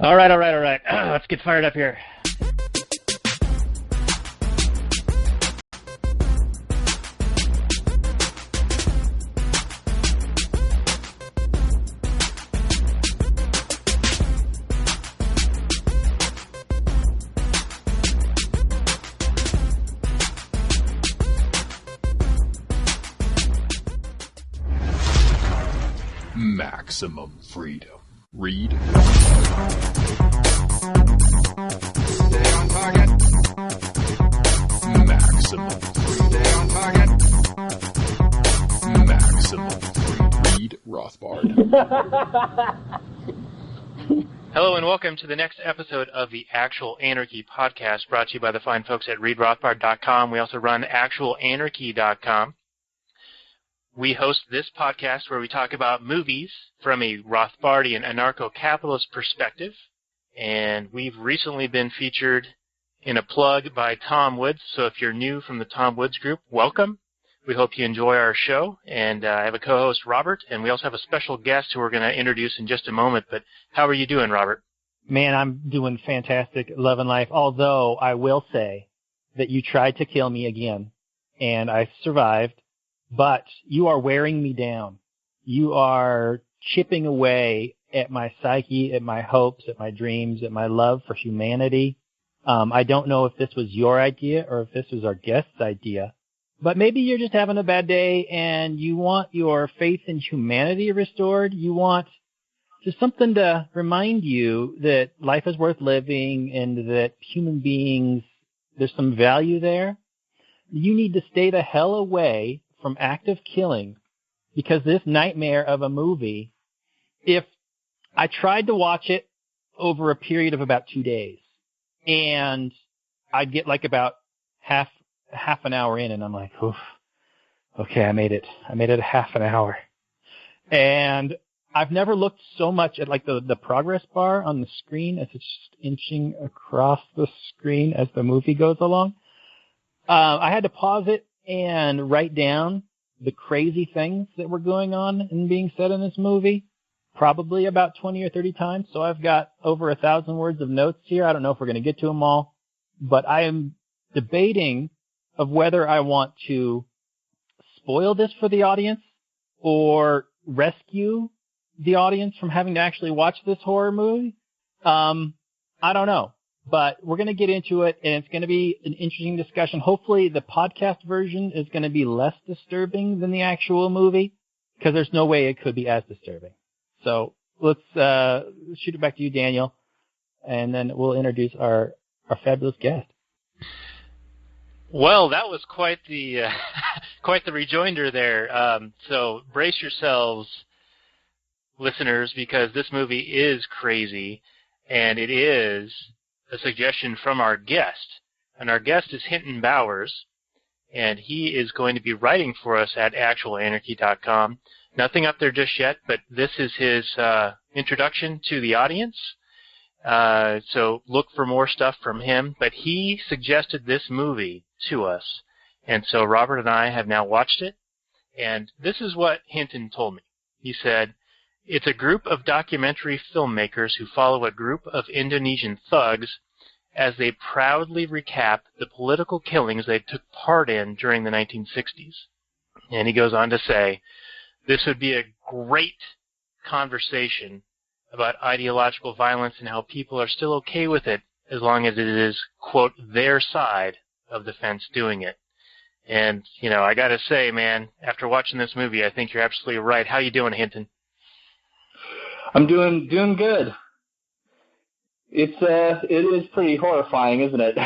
All right. Let's get fired up here. Maximum freedom. Read. Stay on target. Maximum freedom. Stay on target. Maximum freedom. Read Rothbard. Hello and welcome to the next episode of the Actual Anarchy podcast, brought to you by the fine folks at readrothbard.com. We also run actualanarchy.com. We host this podcast where we talk about movies from a Rothbardian anarcho-capitalist perspective. And we've recently been featured in a plug by Tom Woods. So if you're new from the Tom Woods group, welcome. We hope you enjoy our show. And I have a co-host, Robert, and we also have a special guest who we're going to introduce in just a moment. But how are you doing, Robert? Man, I'm doing fantastic, loving life. Although I will say that you tried to kill me again, and I survived. But you are wearing me down. You are chipping away at my psyche, at my hopes, at my dreams, at my love for humanity. I don't know if this was your idea or if this was our guest's idea. But maybe you're just having a bad day and you want your faith in humanity restored. You want just something to remind you that life is worth living and that human beings, there's some value there. You need to stay the hell away from active killing, because this nightmare of a movie, if I tried to watch it over a period of about 2 days, and I'd get like about half an hour in, and I'm like, oof, okay, I made it a half an hour. And I've never looked so much at like the progress bar on the screen as it's just inching across the screen as the movie goes along. I had to pause it and write down the crazy things that were going on and being said in this movie, probably about 20 or 30 times. So I've got over 1,000 words of notes here. I don't know if we're going to get to them all, but I am debating of whether I want to spoil this for the audience or rescue the audience from having to actually watch this horror movie. I don't know. But we're going to get into it, and it's going to be an interesting discussion. Hopefully the podcast version is going to be less disturbing than the actual movie, because there's no way it could be as disturbing. So let's shoot it back to you, Daniel, and then we'll introduce our fabulous guest. Well, that was quite the rejoinder there. So brace yourselves, listeners, because this movie is crazy, and it is a suggestion from our guest. And our guest is Hinton Bowers, and he is going to be writing for us at actualanarchy.com. Nothing up there just yet, but this is his introduction to the audience. So look for more stuff from him. But he suggested this movie to us. And so Robert and I have now watched it. And this is what Hinton told me. He said, "It's a group of documentary filmmakers who follow a group of Indonesian thugs as they proudly recap the political killings they took part in during the 1960s. And he goes on to say, "This would be a great conversation about ideological violence and how people are still okay with it as long as it is, quote, their side of the fence doing it." And, you know, I got to say, man, after watching this movie, I think you're absolutely right. How you doing, Hinton? I'm doing good. It is pretty horrifying, isn't it?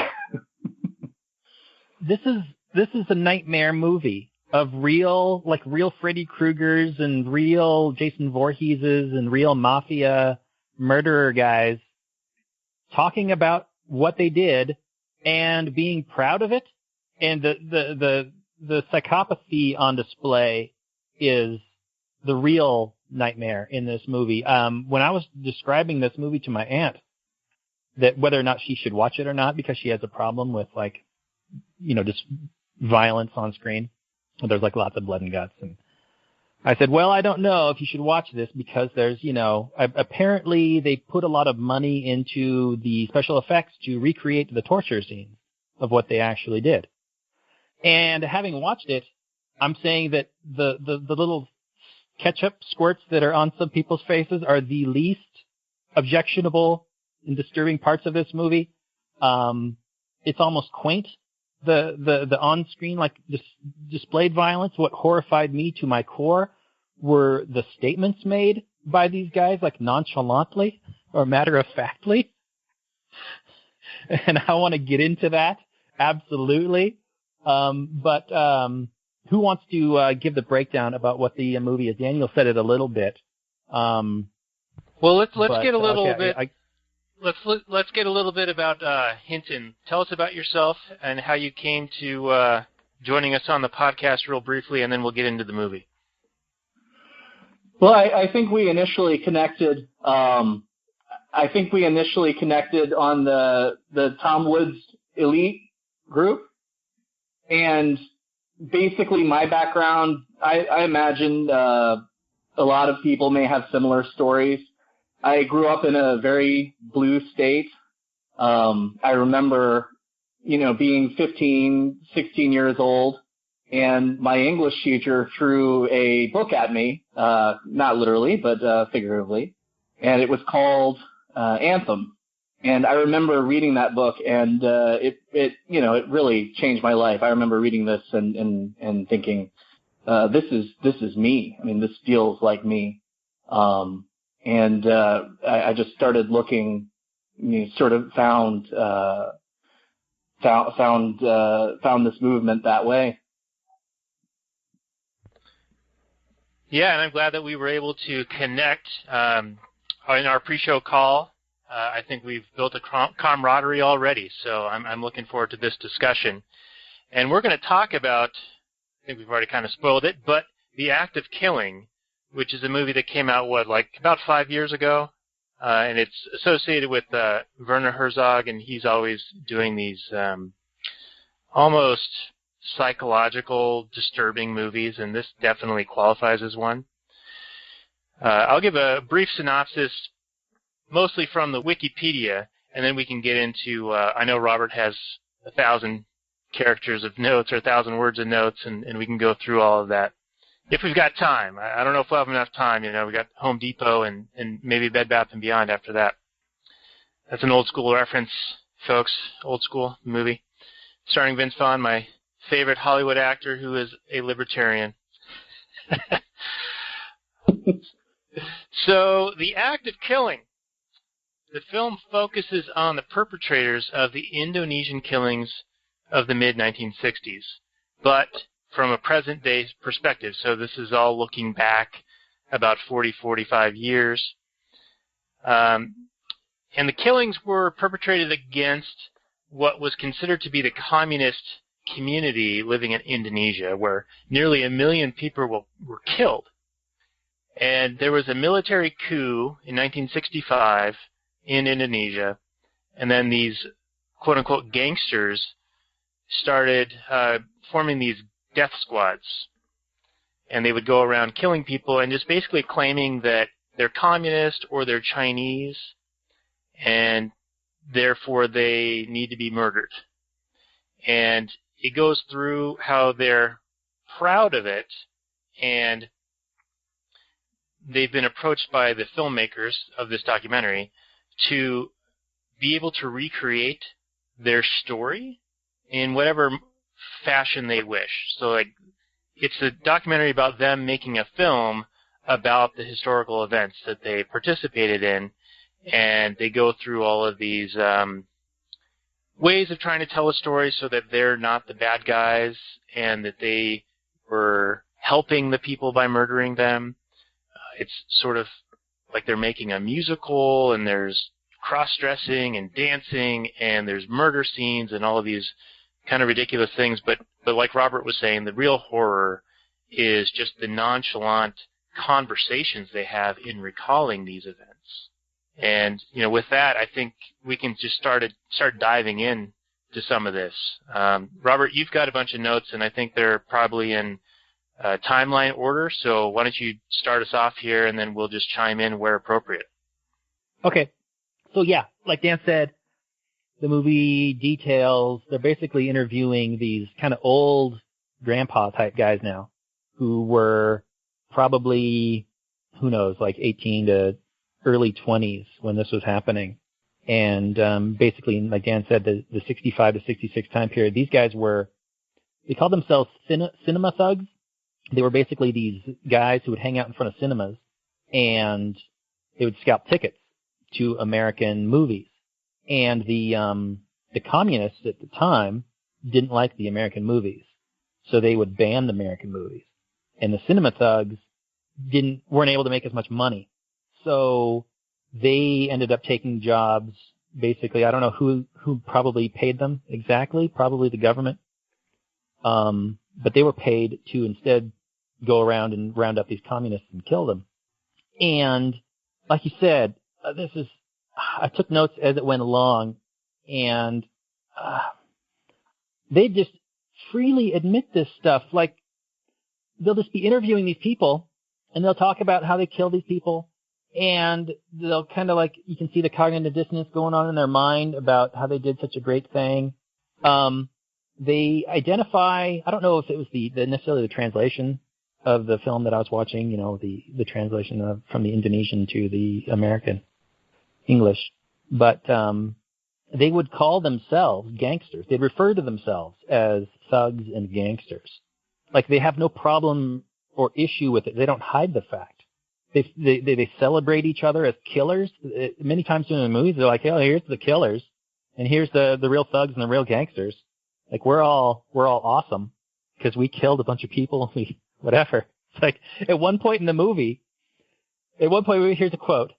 This is a nightmare movie of real Freddy Kruegers and real Jason Voorheeses and real mafia murderer guys talking about what they did and being proud of it. And the psychopathy on display is the real nightmare in this movie. When I was describing this movie to my aunt, that whether or not she should watch it or not, because she has a problem with just violence on screen. There's like lots of blood and guts and I said, well, I don't know if you should watch this because there's, apparently they put a lot of money into the special effects to recreate the torture scenes of what they actually did. And having watched it, I'm saying that the little ketchup squirts that are on some people's faces are the least objectionable and disturbing parts of this movie. It's almost quaint. The on-screen, displayed violence. What horrified me to my core were the statements made by these guys, nonchalantly or matter-of-factly. And I want to get into that, absolutely. But who wants to give the breakdown about what the movie is? Daniel said it a little bit. Well, let's get a little bit. Let's get a little bit about Hinton. Tell us about yourself and how you came to joining us on the podcast real briefly, and then we'll get into the movie. Well, I think we initially connected. On the Tom Woods Elite group, and basically my background. I imagine a lot of people may have similar stories. I grew up in a very blue state. I remember, being 15, 16 years old, and my English teacher threw a book at me, not literally, but figuratively, and it was called Anthem. And I remember reading that book, and it really changed my life. I remember reading this and thinking, this is me. I mean, this feels like me. And I just started looking, sort of found this movement that way. Yeah, and I'm glad that we were able to connect in our pre-show call. I think we've built a camaraderie already, so I'm looking forward to this discussion. And we're going to talk about, I think we've already kind of spoiled it, but The Act of Killing, which is a movie that came out, about 5 years ago? And it's associated with Werner Herzog, and he's always doing these almost psychological, disturbing movies, and this definitely qualifies as one. I'll give a brief synopsis, mostly from the Wikipedia, and then we can get into, I know Robert has 1,000 characters of notes or 1,000 words of notes, and we can go through all of that. If we've got time. I don't know if we'll have enough time. We got Home Depot and maybe Bed Bath & Beyond after that. That's an old school reference, folks. Old school movie. Starring Vince Vaughn, my favorite Hollywood actor who is a libertarian. So, The Act of Killing. The film focuses on the perpetrators of the Indonesian killings of the mid-1960s. But from a present-day perspective. So this is all looking back about 40, 45 years. And the killings were perpetrated against what was considered to be the communist community living in Indonesia, where nearly 1 million people were killed. And there was a military coup in 1965 in Indonesia, and then these quote-unquote gangsters started forming these death squads, and they would go around killing people and just basically claiming that they're communist or they're Chinese, and therefore they need to be murdered. And it goes through how they're proud of it, and they've been approached by the filmmakers of this documentary to be able to recreate their story in whatever fashion they wish. So, it's a documentary about them making a film about the historical events that they participated in, and they go through all of these ways of trying to tell a story so that they're not the bad guys and that they were helping the people by murdering them. It's sort of like they're making a musical, and there's cross-dressing and dancing, and there's murder scenes and all of these kind of ridiculous things, but like Robert was saying, the real horror is just the nonchalant conversations they have in recalling these events. And, with that, I think we can just start diving in to some of this. Robert, you've got a bunch of notes, and I think they're probably in timeline order. So why don't you start us off here, and then we'll just chime in where appropriate. Okay. So yeah, like Dan said, the movie details, they're basically interviewing these kind of old grandpa type guys now who were probably, who knows, like 18 to early 20s when this was happening. And basically, like Dan said, the 65 to 66 time period, these guys were, they called themselves cinema thugs. They were basically these guys who would hang out in front of cinemas and they would scalp tickets to American movies. And the communists at the time didn't like the American movies, so they would ban the American movies. And the cinema thugs weren't able to make as much money, so they ended up taking jobs. Basically, I don't know who probably paid them exactly, probably the government. But they were paid to instead go around and round up these communists and kill them. And like you said, I took notes as it went along, and they just freely admit this stuff. Like, they'll just be interviewing these people, and they'll talk about how they kill these people, and they'll kind of like, you can see the cognitive dissonance going on in their mind about how they did such a great thing. They identify, I don't know if it was necessarily the translation of the film that I was watching, you know, the translation from the Indonesian to the American English, but they would call themselves gangsters. They'd refer to themselves as thugs and gangsters. Like, they have no problem or issue with it. They don't hide the fact. They celebrate each other as killers. Many times in the movies, they're like, "Oh, here's the killers, and here's the real thugs and the real gangsters. Like, we're all awesome because we killed a bunch of people. Whatever." It's like, at one point in the movie, here's a quote.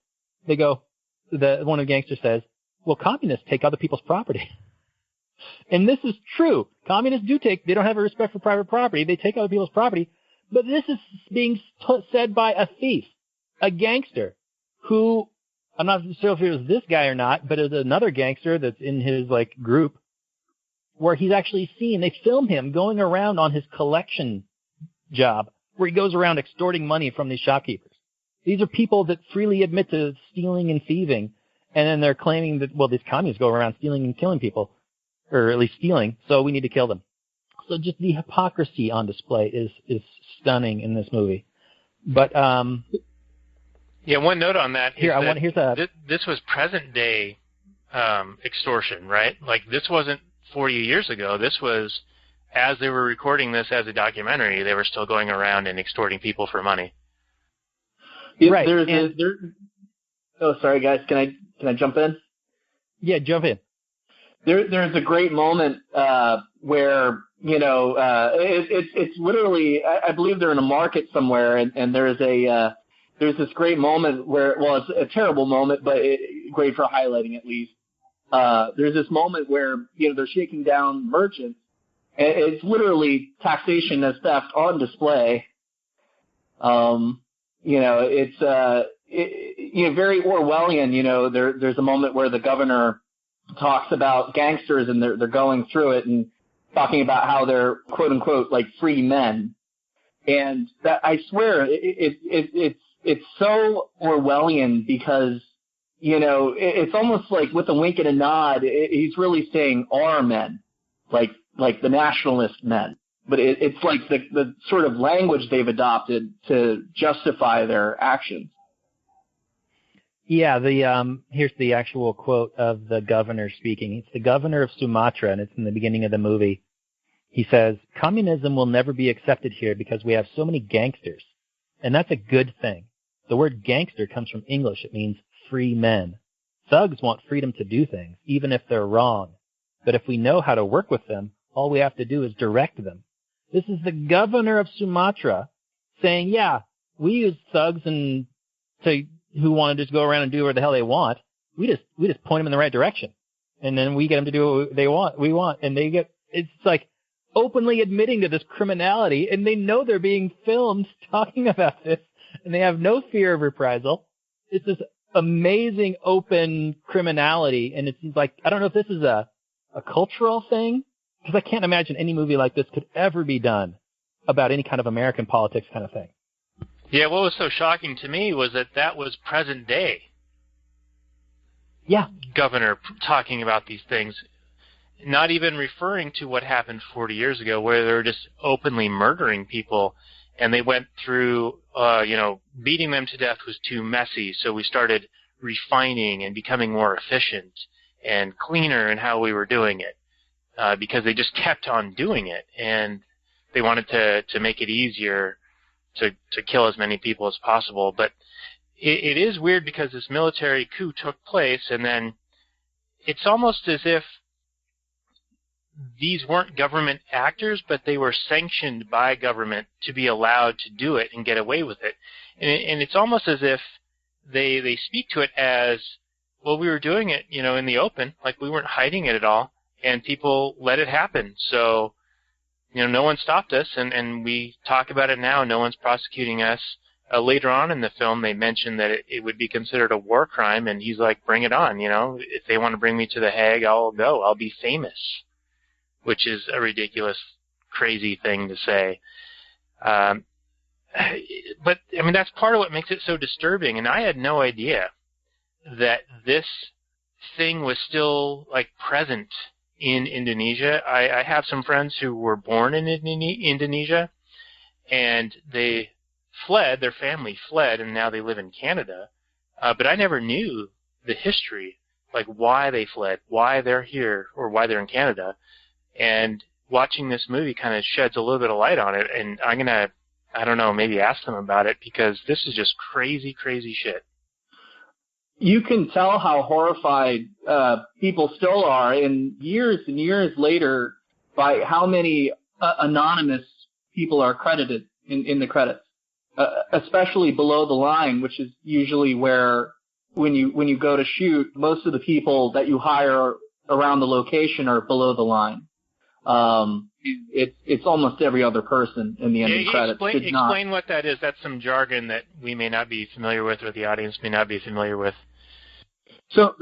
They go, one of the gangsters says, "Well, communists take other people's property." And this is true. Communists they don't have a respect for private property. They take other people's property. But this is being said by a thief, a gangster, who, I'm not sure if it was this guy or not, but it was another gangster that's in his, like, group, where he's actually seen, they film him going around on his collection job, where he goes around extorting money from these shopkeepers. These are people that freely admit to stealing and thieving, and then they're claiming that, well, these communists go around stealing and killing people, or at least stealing, so we need to kill them. So just the hypocrisy on display is stunning in this movie. But yeah, one note on that. This was present day extortion, right? Like, this wasn't 40 years ago. This was, as they were recording this as a documentary, they were still going around and extorting people for money. Yeah, right. Oh, sorry, guys. Can I jump in? Yeah, jump in. There's a great moment where, you know, it's literally, I believe they're in a market somewhere, and there's this great moment where, well, it's a terrible moment, but great for highlighting at least. There's this moment where, you know, they're shaking down merchants, and it's literally taxation as theft on display. You know, it's you know, very Orwellian. You know, there's a moment where the governor talks about gangsters, and they're going through it and talking about how they're quote unquote like free men, and that, I swear, it's so Orwellian because, you know, it's almost like with a wink and a nod, he's really saying our men, like the nationalist men. But it's like the sort of language they've adopted to justify their actions. Yeah, here's the actual quote of the governor speaking. It's the governor of Sumatra, and it's in the beginning of the movie. He says, "Communism will never be accepted here because we have so many gangsters. And that's a good thing. The word gangster comes from English. It means free men. Thugs want freedom to do things, even if they're wrong. But if we know how to work with them, all we have to do is direct them." This is the governor of Sumatra saying, yeah, we use thugs and who want to just go around and do whatever the hell they want. We just point them in the right direction, and then we get them to do what they want. And it's like openly admitting to this criminality, and they know they're being filmed talking about this, and they have no fear of reprisal. It's this amazing open criminality, and it's like, I don't know if this is a cultural thing, because I can't imagine any movie like this could ever be done about any kind of American politics kind of thing. Yeah, what was so shocking to me was that was present day. Yeah. Governor talking about these things, not even referring to what happened 40 years ago where they were just openly murdering people, and they went through, beating them to death was too messy, so we started refining and becoming more efficient and cleaner in how we were doing it, because they just kept on doing it, and they wanted to make it easier to kill as many people as possible. But it is weird because this military coup took place, and then it's almost as if these weren't government actors, but they were sanctioned by government to be allowed to do it and get away with it. And it's almost as if they speak to it as, well, we were doing it, in the open, like we weren't hiding it at all, and people let it happen. So, no one stopped us, and we talk about it now. No one's prosecuting us. Later on in the film, they mentioned that it would be considered a war crime, and he's like, bring it on, If they want to bring me to The Hague, I'll go. I'll be famous, which is a ridiculous, crazy thing to say. But, that's part of what makes it so disturbing, and I had no idea that this thing was still, present in Indonesia. I have some friends who were born in Indonesia, and they fled, their family fled, and now they live in Canada. But I never knew the history, why they fled, why they're here, or why they're in Canada. And watching this movie kind of sheds a little bit of light on it, and I'm going to, maybe ask them about it, because this is just crazy, crazy shit. You can tell how horrified people still are, and years later, by how many anonymous people are credited in the credits, especially below the line, which is usually where, when you go to shoot, most of the people that you hire around the location are below the line. It's almost every other person in the ending credits. Explain what that is. That's some jargon that we may not be familiar with, or the audience may not be familiar with. So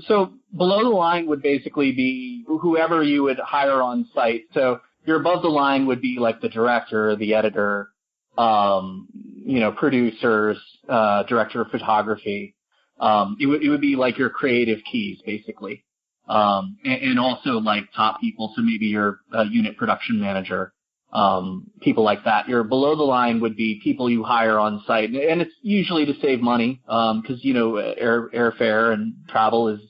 below the line would basically be whoever you would hire on site. So your above the line would be like the director, the editor, producers, director of photography. It would be like your creative keys, basically. And also like top people, so maybe your unit production manager, people like that. Your below the line would be people you hire on site, and it's usually to save money, because airfare and travel is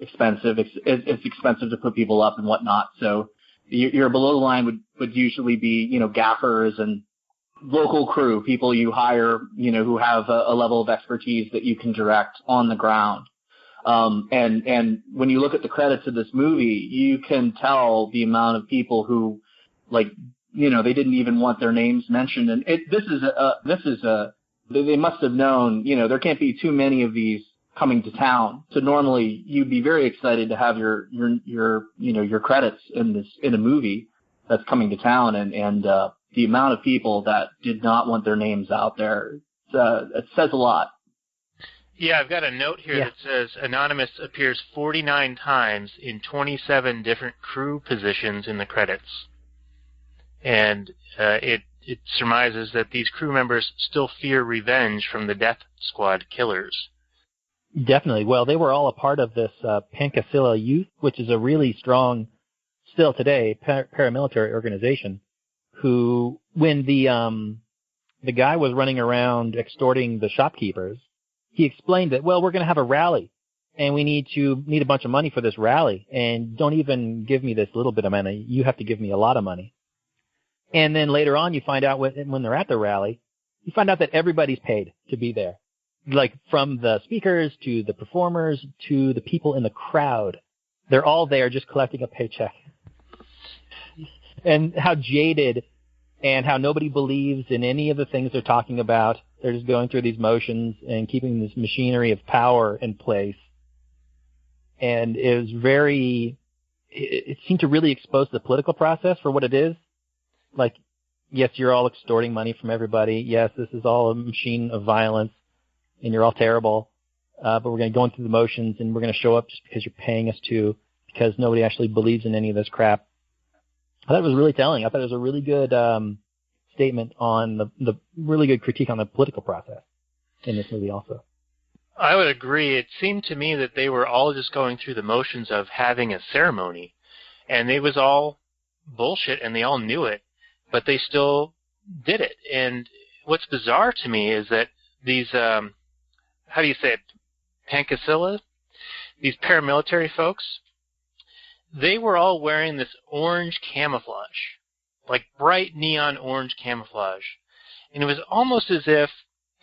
expensive. It's expensive to put people up and whatnot. So your below the line would usually be gaffers and local crew, people you hire, who have a level of expertise that you can direct on the ground. And when you look at the credits of this movie, you can tell the amount of people who, they didn't even want their names mentioned. And they must have known, there can't be too many of these coming to town. So normally you'd be very excited to have your credits in a movie that's coming to town. And the amount of people that did not want their names out there, it says a lot. Yeah, I've got a note here that says Anonymous appears 49 times in 27 different crew positions in the credits. And it surmises that these crew members still fear revenge from the Death Squad killers. Definitely. Well, they were all a part of this Pancasila Youth, which is a really strong, still today, paramilitary organization, who, when the guy was running around extorting the shopkeepers, he explained that, well, we're going to have a rally, and we need a bunch of money for this rally, and don't even give me this little bit of money. You have to give me a lot of money. And then later on, you find out when they're at the rally, you find out that everybody's paid to be there, from the speakers to the performers to the people in the crowd. They're all there just collecting a paycheck. And how jaded and how nobody believes in any of the things they're talking about. They're just going through these motions and keeping this machinery of power in place. And it seemed to really expose the political process for what it is. Yes, you're all extorting money from everybody. Yes, this is all a machine of violence, and you're all terrible. But we're going to go into the motions, and we're going to show up just because you're paying us to, because nobody actually believes in any of this crap. I thought it was really telling. I thought it was a really good statement on the really good critique on the political process in this movie also. I would agree. It seemed to me that they were all just going through the motions of having a ceremony, and it was all bullshit, and they all knew it, but they still did it. And what's bizarre to me is that these, how do you say it, Pankasila? These paramilitary folks, they were all wearing this orange camouflage, like bright neon orange camouflage. And it was almost as if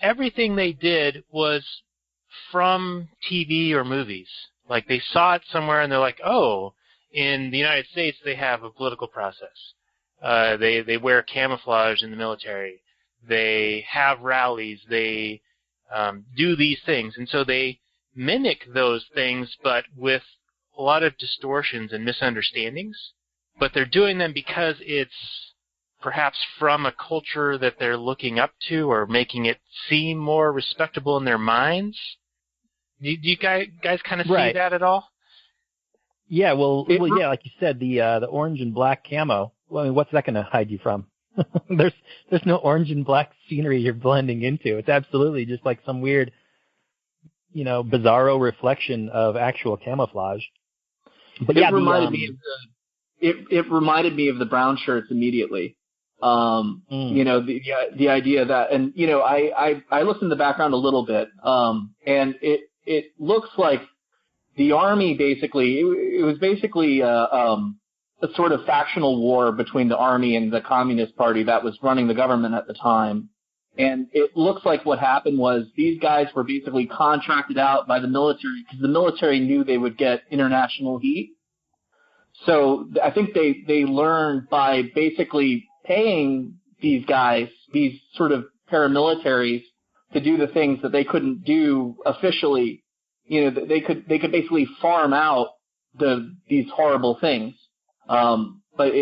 everything they did was from TV or movies. Like they saw it somewhere and they're like, oh, in the United States they have a political process. They wear camouflage in the military. They have rallies. They do these things. And so they mimic those things, but with a lot of distortions and misunderstandings. But they're doing them because it's perhaps from a culture that they're looking up to or making it seem more respectable in their minds. Do you guys kind of see that at all? Yeah, well, yeah, like you said, the orange and black camo. Well, I mean, what's that going to hide you from? There's no orange and black scenery you're blending into. It's absolutely just like some weird, bizarro reflection of actual camouflage. But it reminded me of the brown shirts immediately. The idea that, and I looked in the background a little bit, and it looks like the army basically, it was basically a sort of factional war between the army and the Communist Party that was running the government at the time. And it looks like what happened was these guys were basically contracted out by the military because the military knew they would get international heat. So I think they learned by basically paying these guys, these sort of paramilitaries, to do the things that they couldn't do officially. They could basically farm out these horrible things. But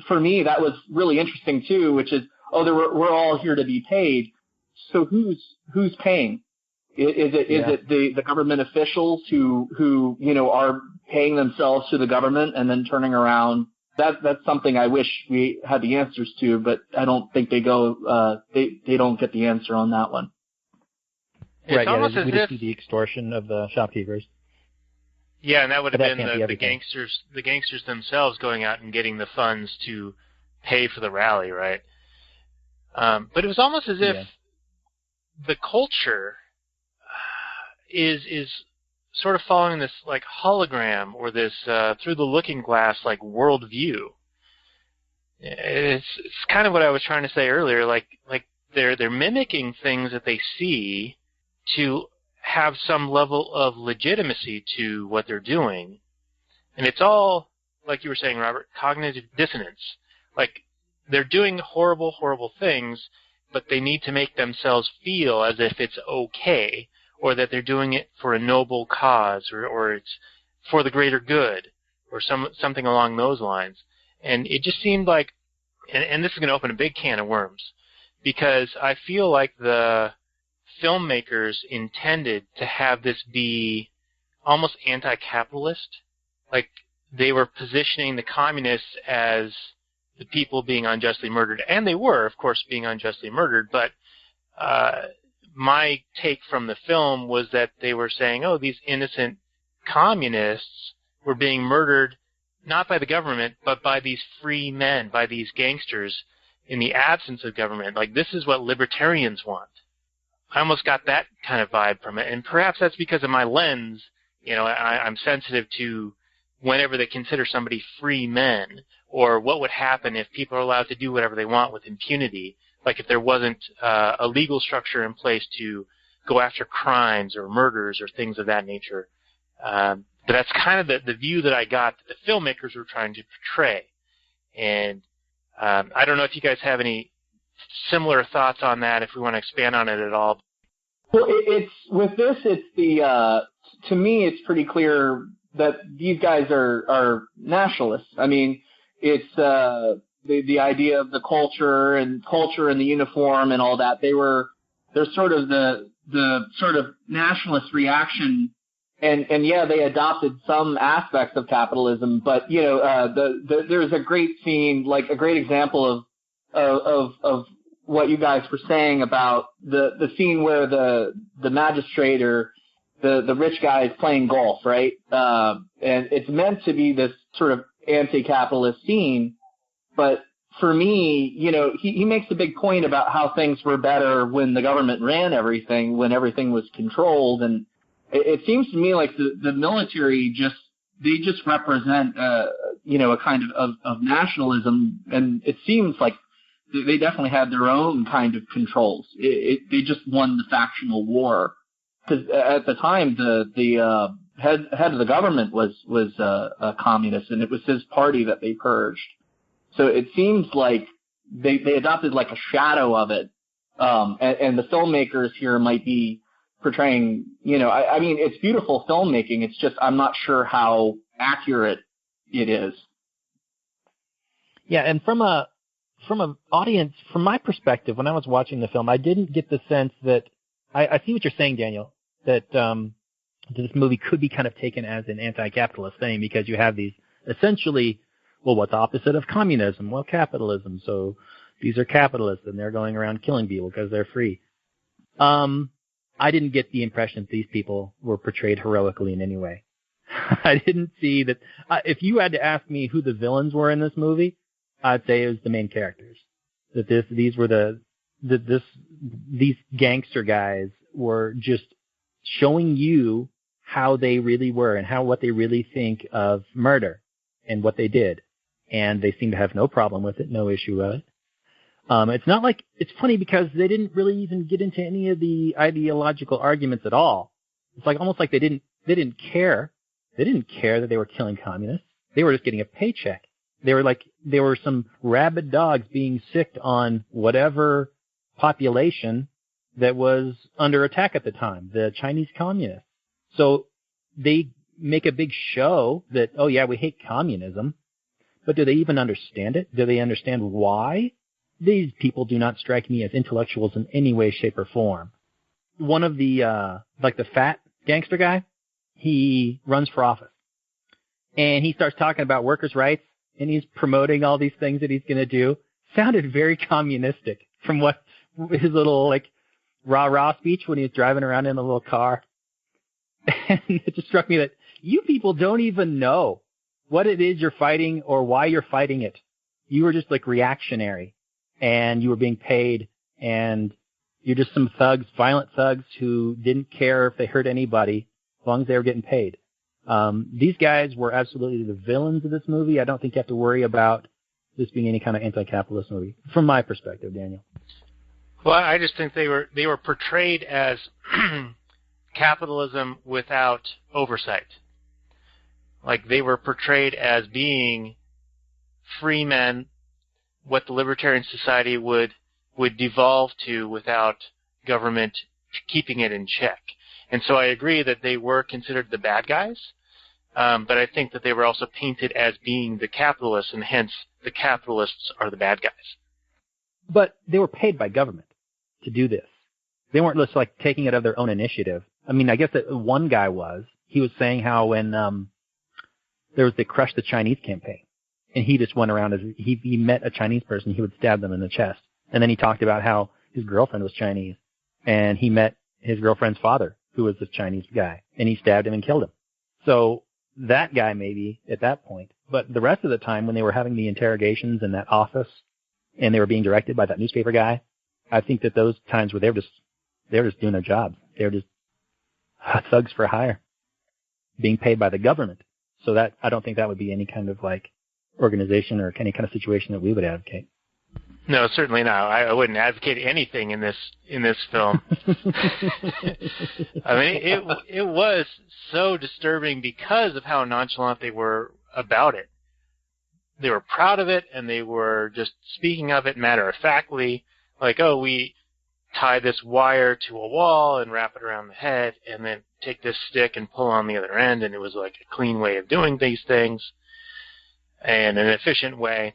for me, that was really interesting too, which is, we're all here to be paid. So who's paying? Is it the government officials who are paying themselves to the government and then turning around? That's something I wish we had the answers to, but I don't think they go. They don't get the answer on that one. Right. Yeah, we just see the extortion of the shopkeepers. Yeah, and that would have been the gangsters themselves going out and getting the funds to pay for the rally, right? But it was almost as if the culture is sort of following this like hologram or this through the looking glass like worldview. It's kind of what I was trying to say earlier. Like they're mimicking things that they see to have some level of legitimacy to what they're doing, and it's all, like you were saying, Robert, cognitive dissonance. Like they're doing horrible, horrible things, but they need to make themselves feel as if it's okay, or that they're doing it for a noble cause, or it's for the greater good, or something along those lines. And it just seemed like, and this is going to open a big can of worms, because I feel like the filmmakers intended to have this be almost anti-capitalist. Like they were positioning the communists as the people being unjustly murdered, and they were, of course, being unjustly murdered, but my take from the film was that they were saying, these innocent communists were being murdered not by the government, but by these free men, by these gangsters in the absence of government. Like, this is what libertarians want. I almost got that kind of vibe from it, and perhaps that's because of my lens. I'm sensitive to whenever they consider somebody free men, or what would happen if people are allowed to do whatever they want with impunity. Like if there wasn't a legal structure in place to go after crimes or murders or things of that nature. But that's kind of the view that I got that the filmmakers were trying to portray. And I don't know if you guys have any similar thoughts on that, if we want to expand on it at all. Well, to me, it's pretty clear that these guys are nationalists. I mean, it's the idea of the culture and the uniform and all that. They're sort of the sort of nationalist reaction, and yeah, they adopted some aspects of capitalism, but there's a great scene, like a great example of what you guys were saying about the scene where the magistrate or the rich guy is playing golf, right? And it's meant to be this sort of anti-capitalist scene, but for me, he makes a big point about how things were better when the government ran everything, when everything was controlled, and it seems to me like the military they just represent a kind of nationalism, and it seems like they definitely had their own kind of controls. They just won the factional war, because at the time the head of the government was a communist, and it was his party that they purged. So it seems like they adopted like a shadow of it, and the filmmakers here might be portraying. I mean, it's beautiful filmmaking. It's just I'm not sure how accurate it is. Yeah, and from an audience, from my perspective, when I was watching the film, I didn't get the sense that I see what you're saying, Daniel, that this movie could be kind of taken as an anti-capitalist thing, because you have these essentially, well, what's the opposite of communism? Well, capitalism. So these are capitalists, and they're going around killing people because they're free. I didn't get the impression that these people were portrayed heroically in any way. I didn't see that. If you had to ask me who the villains were in this movie, I'd say it was the main characters. That these gangster guys were just showing you how they really were and what they really think of murder and what they did. And they seem to have no problem with it, no issue with it. It's not like, it's funny because they didn't really even get into any of the ideological arguments at all. It's like almost like they didn't care. They didn't care that they were killing communists. They were just getting a paycheck. They were some rabid dogs being sicked on whatever population that was under attack at the time, the Chinese communists. So they make a big show that, oh yeah, we hate communism. But do they even understand it? Do they understand why? These people do not strike me as intellectuals in any way, shape, or form. One of the fat gangster guy, he runs for office. And he starts talking about workers' rights, and he's promoting all these things that he's going to do. Sounded very communistic from what his little, rah-rah speech when he was driving around in a little car. And it just struck me that you people don't even know what it is you're fighting or why you're fighting it. You were just reactionary, and you were being paid, and you're just some thugs, violent thugs who didn't care if they hurt anybody as long as they were getting paid. These guys were absolutely the villains of this movie. I don't think you have to worry about this being any kind of anti-capitalist movie, from my perspective, Daniel. Well, I just think they were portrayed as capitalism without oversight. They were portrayed as being free men, what the libertarian society would devolve to without government keeping it in check. And so I agree that they were considered the bad guys, but I think that they were also painted as being the capitalists, and hence the capitalists are the bad guys. But they were paid by government to do this. They weren't just taking it of their own initiative. I mean, I guess that one guy was. He was saying how when they crushed the Chinese campaign, and he just went around as he met a Chinese person, he would stab them in the chest. And then he talked about how his girlfriend was Chinese, and he met his girlfriend's father, who was a Chinese guy, and he stabbed him and killed him. So that guy maybe at that point. But the rest of the time when they were having the interrogations in that office and they were being directed by that newspaper guy, I think that those times where they were just doing their job. They were just thugs for hire, being paid by the government. So that I don't think that would be any kind of organization or any kind of situation that we would advocate. No, certainly not. I wouldn't advocate anything in this film. I mean, it was so disturbing because of how nonchalant they were about it. They were proud of it, and they were just speaking of it matter-of-factly, oh, we tie this wire to a wall and wrap it around the head, and then take this stick and pull on the other end, and it was a clean way of doing these things, and an efficient way.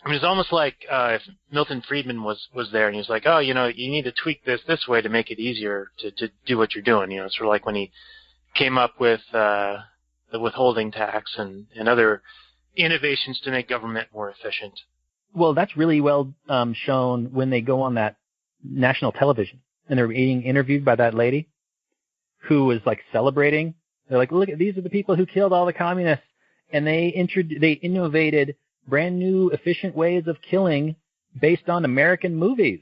I mean, it's almost like if Milton Friedman was there, and he was oh, you need to tweak this way to make it easier to do what you're doing. It's sort of like when he came up with the withholding tax and other innovations to make government more efficient. Well, that's really well shown when they go on that national television and they're being interviewed by that lady who was like celebrating. They're like, look, these are the people who killed all the communists, and they innovated brand new, efficient ways of killing based on American movies.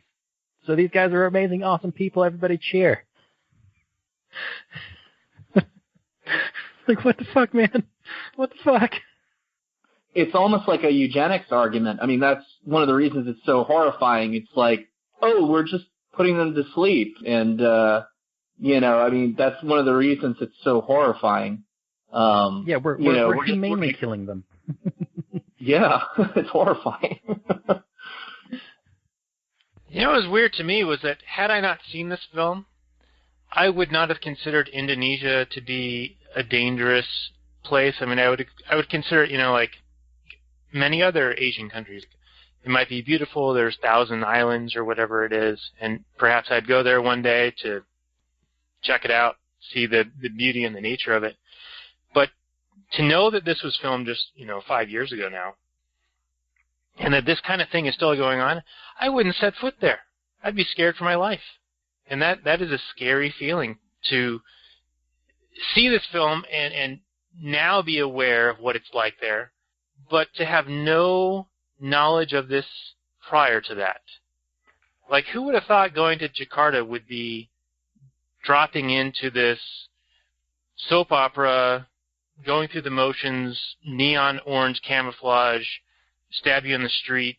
So these guys are amazing, awesome people. Everybody cheer. Like, what the fuck, man? What the fuck? It's almost like a eugenics argument. I mean, that's one of the reasons it's so horrifying. It's like, oh, we're just putting them to sleep. And, I mean, that's one of the reasons it's so horrifying. Yeah, we're humanely killing them. Yeah, it's horrifying. You know what was weird to me was that had I not seen this film, I would not have considered Indonesia to be a dangerous place. I mean, I would consider it, like many other Asian countries. It might be beautiful. There's 1,000 islands or whatever it is, and perhaps I'd go there one day to check it out, see the beauty and the nature of it. But to know that this was filmed just, 5 years ago now, and that this kind of thing is still going on, I wouldn't set foot there. I'd be scared for my life. And that is a scary feeling to see this film and now be aware of what it's like there, but to have no knowledge of this prior to that. Like, who would have thought going to Jakarta would be dropping into this soap opera, going through the motions, neon orange camouflage, stab you in the street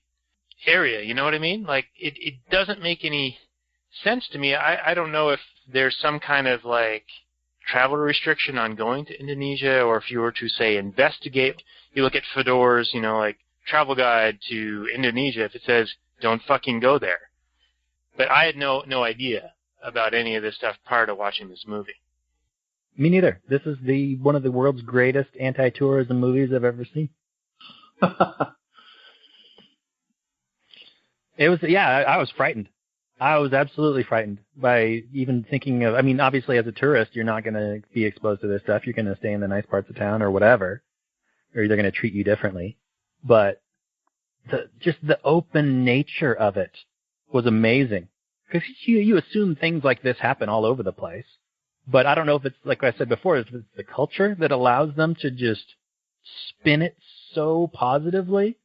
area, you know what I mean? Like, it doesn't make any sense to me. I don't know if there's some kind of, like, travel restriction on going to Indonesia, or if you were to, say, investigate, you look at Fedor's, like, travel guide to Indonesia, if it says, don't fucking go there. But I had no idea about any of this stuff prior to watching this movie. Me neither. This is one of the world's greatest anti-tourism movies I've ever seen. I was frightened. I was absolutely frightened by even thinking of, I mean, obviously as a tourist, you're not going to be exposed to this stuff. You're going to stay in the nice parts of town or whatever, or they're going to treat you differently. But just the open nature of it was amazing. Because you assume things like this happen all over the place. But I don't know if it's, like I said before, if it's the culture that allows them to just spin it so positively.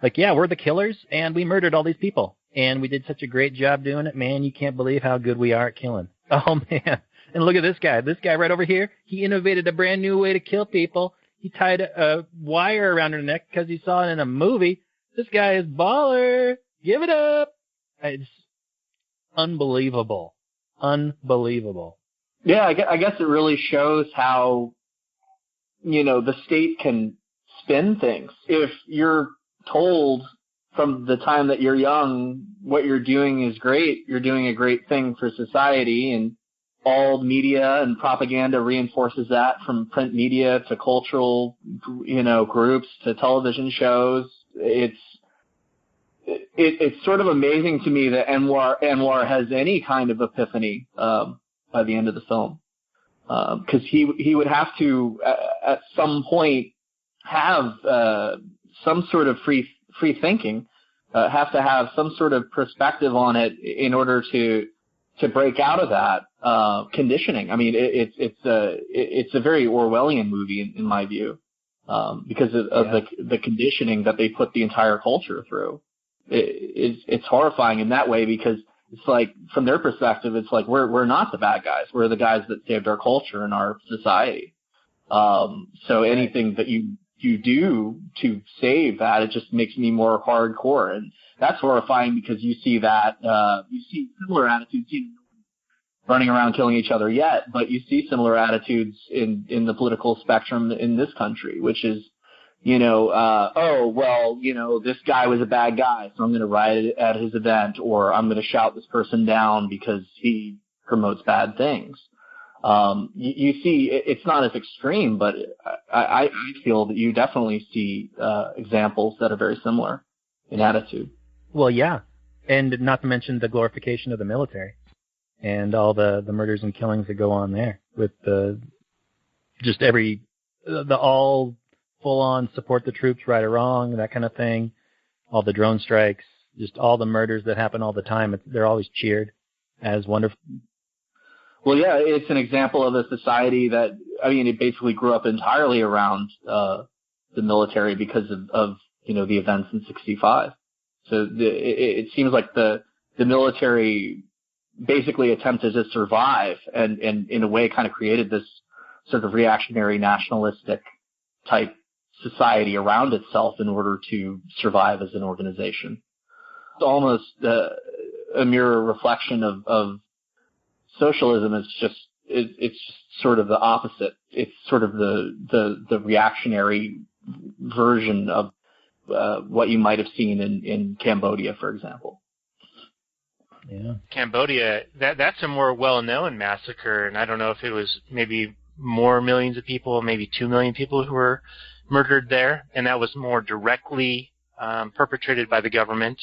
Like, yeah, we're the killers, and we murdered all these people. And we did such a great job doing it. Man, you can't believe how good we are at killing. Oh, man. And look at this guy. This guy right over here, he innovated a brand new way to kill people. He tied a wire around her neck because he saw it in a movie. This guy is baller. Give it up. It's unbelievable. Unbelievable. Yeah, I guess it really shows how, the state can spin things. If you're told from the time that you're young what you're doing is great, you're doing a great thing for society, and all media and propaganda reinforces that, from print media to cultural, groups to television shows. It's sort of amazing to me that Anwar has any kind of epiphany by the end of the film, because he would have to at some point have some sort of free thinking, have to have some sort of perspective on it in order to break out of that conditioning. I mean, it's a very Orwellian movie in my view, because of the conditioning that they put the entire culture through. It's horrifying in that way, because it's like, from their perspective, it's like we're not the bad guys. We're the guys that saved our culture and our society. So anything that you do to save that, it just makes me more hardcore. And that's horrifying, because you see that, you see similar attitudes, running around killing each other yet, but you see similar attitudes in the political spectrum in this country, which is, this guy was a bad guy, so I'm going to riot at his event, or I'm going to shout this person down because he promotes bad things. You see, it's not as extreme, but I feel that you definitely see examples that are very similar in attitude. Well, yeah, and not to mention the glorification of the military and all the murders and killings that go on there, with the all full-on support the troops, right or wrong, that kind of thing. all the drone strikes, just all the murders that happen all the time. They're always cheered as wonderful. Well, yeah, it's an example of a society that, I mean, it basically grew up entirely around the military because of the events in '65. So it seems like the military basically attempted to survive and in a way kind of created this sort of reactionary nationalistic type society around itself in order to survive as an organization. It's almost a mirror reflection of socialism. It's just sort of the opposite. It's sort of the reactionary version of what you might have seen in Cambodia, for example. Yeah. Cambodia, that's a more well-known massacre, and I don't know if it was maybe more millions of people, maybe 2 million people who were murdered there, and that was more directly perpetrated by the government.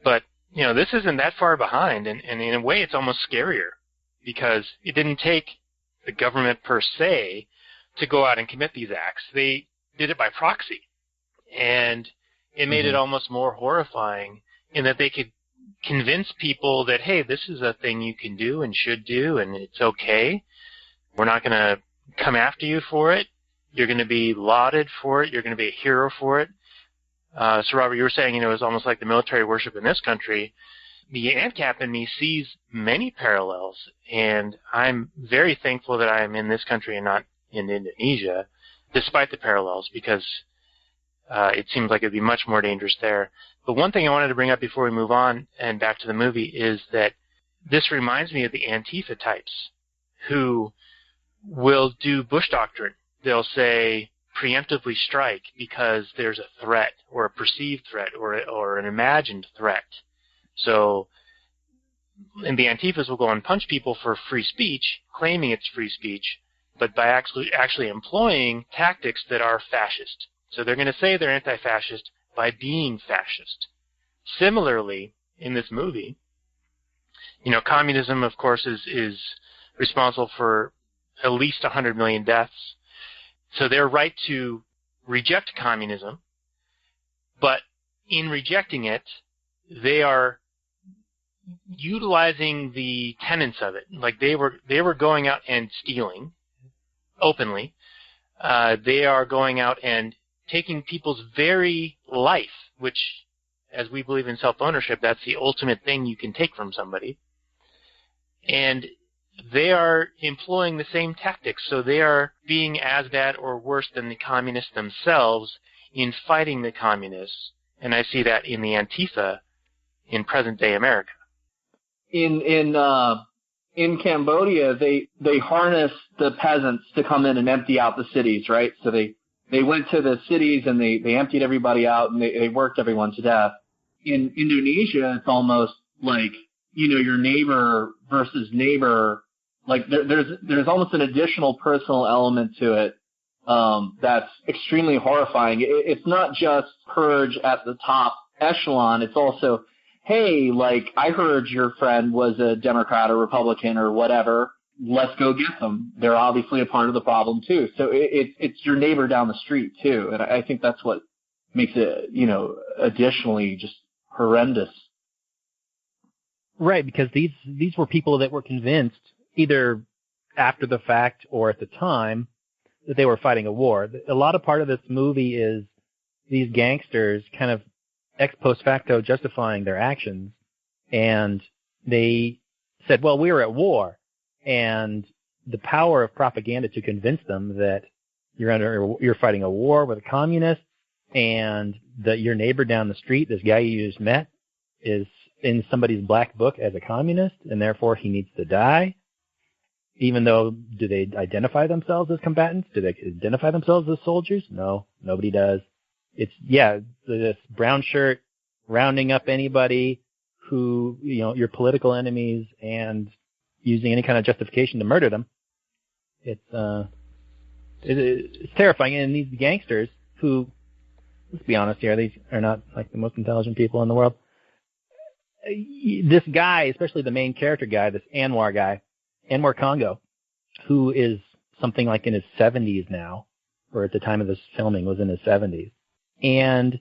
But, this isn't that far behind, and in a way it's almost scarier, because it didn't take the government per se to go out and commit these acts. They did it by proxy, and it made it almost more horrifying in that they could convince people that, hey, this is a thing you can do and should do, and it's okay. We're not going to come after you for it. You're going to be lauded for it. You're going to be a hero for it. So, Robert, you were saying, it was almost like the military worship in this country. The ANCAP in me sees many parallels, and I'm very thankful that I am in this country and not in Indonesia, despite the parallels, because it seems like it would be much more dangerous there. But one thing I wanted to bring up before we move on and back to the movie is that this reminds me of the Antifa types who will do Bush doctrine. They'll say preemptively strike because there's a threat or a perceived threat or an imagined threat. So, and the Antifas will go and punch people for free speech, claiming it's free speech, but by actually employing tactics that are fascist. So they're going to say they're anti-fascist by being fascist. Similarly, in this movie, communism, of course, is responsible for at least 100 million deaths. So they're right to reject communism, but in rejecting it, they are utilizing the tenets of it. Like they were going out and stealing openly. They are going out and taking people's very life, which, as we believe in self-ownership, that's the ultimate thing you can take from somebody. And they are employing the same tactics, so they are being as bad or worse than the communists themselves in fighting the communists. And I see that in the Antifa in present-day America. In Cambodia, they harnessed the peasants to come in and empty out the cities, right? So they went to the cities and they emptied everybody out and they worked everyone to death. In Indonesia, it's almost like, your neighbor versus neighbor. Like there's almost an additional personal element to it that's extremely horrifying. It's not just purge at the top echelon. It's also, hey, like, I heard your friend was a Democrat or Republican or whatever. Let's go get them. They're obviously a part of the problem too. So it's your neighbor down the street too. And I think that's what makes it, additionally just horrendous. Right, because these were people that were convinced, either after the fact or at the time, that they were fighting a war. A lot of part of this movie is these gangsters kind of ex post facto justifying their actions, and they said, well, we were at war, and the power of propaganda to convince them that you're fighting a war with a communist, and that your neighbor down the street, this guy you just met, is in somebody's black book as a communist, and therefore he needs to die. Even though, do they identify themselves as combatants? Do they identify themselves as soldiers? No, nobody does. It's, this brown shirt rounding up anybody who, your political enemies, and using any kind of justification to murder them. It's terrifying. And these gangsters who, let's be honest here, these are not like the most intelligent people in the world. This guy, especially the main character guy, this Anwar Congo, who is something like in his 70s now, or at the time of this filming was in his 70s. And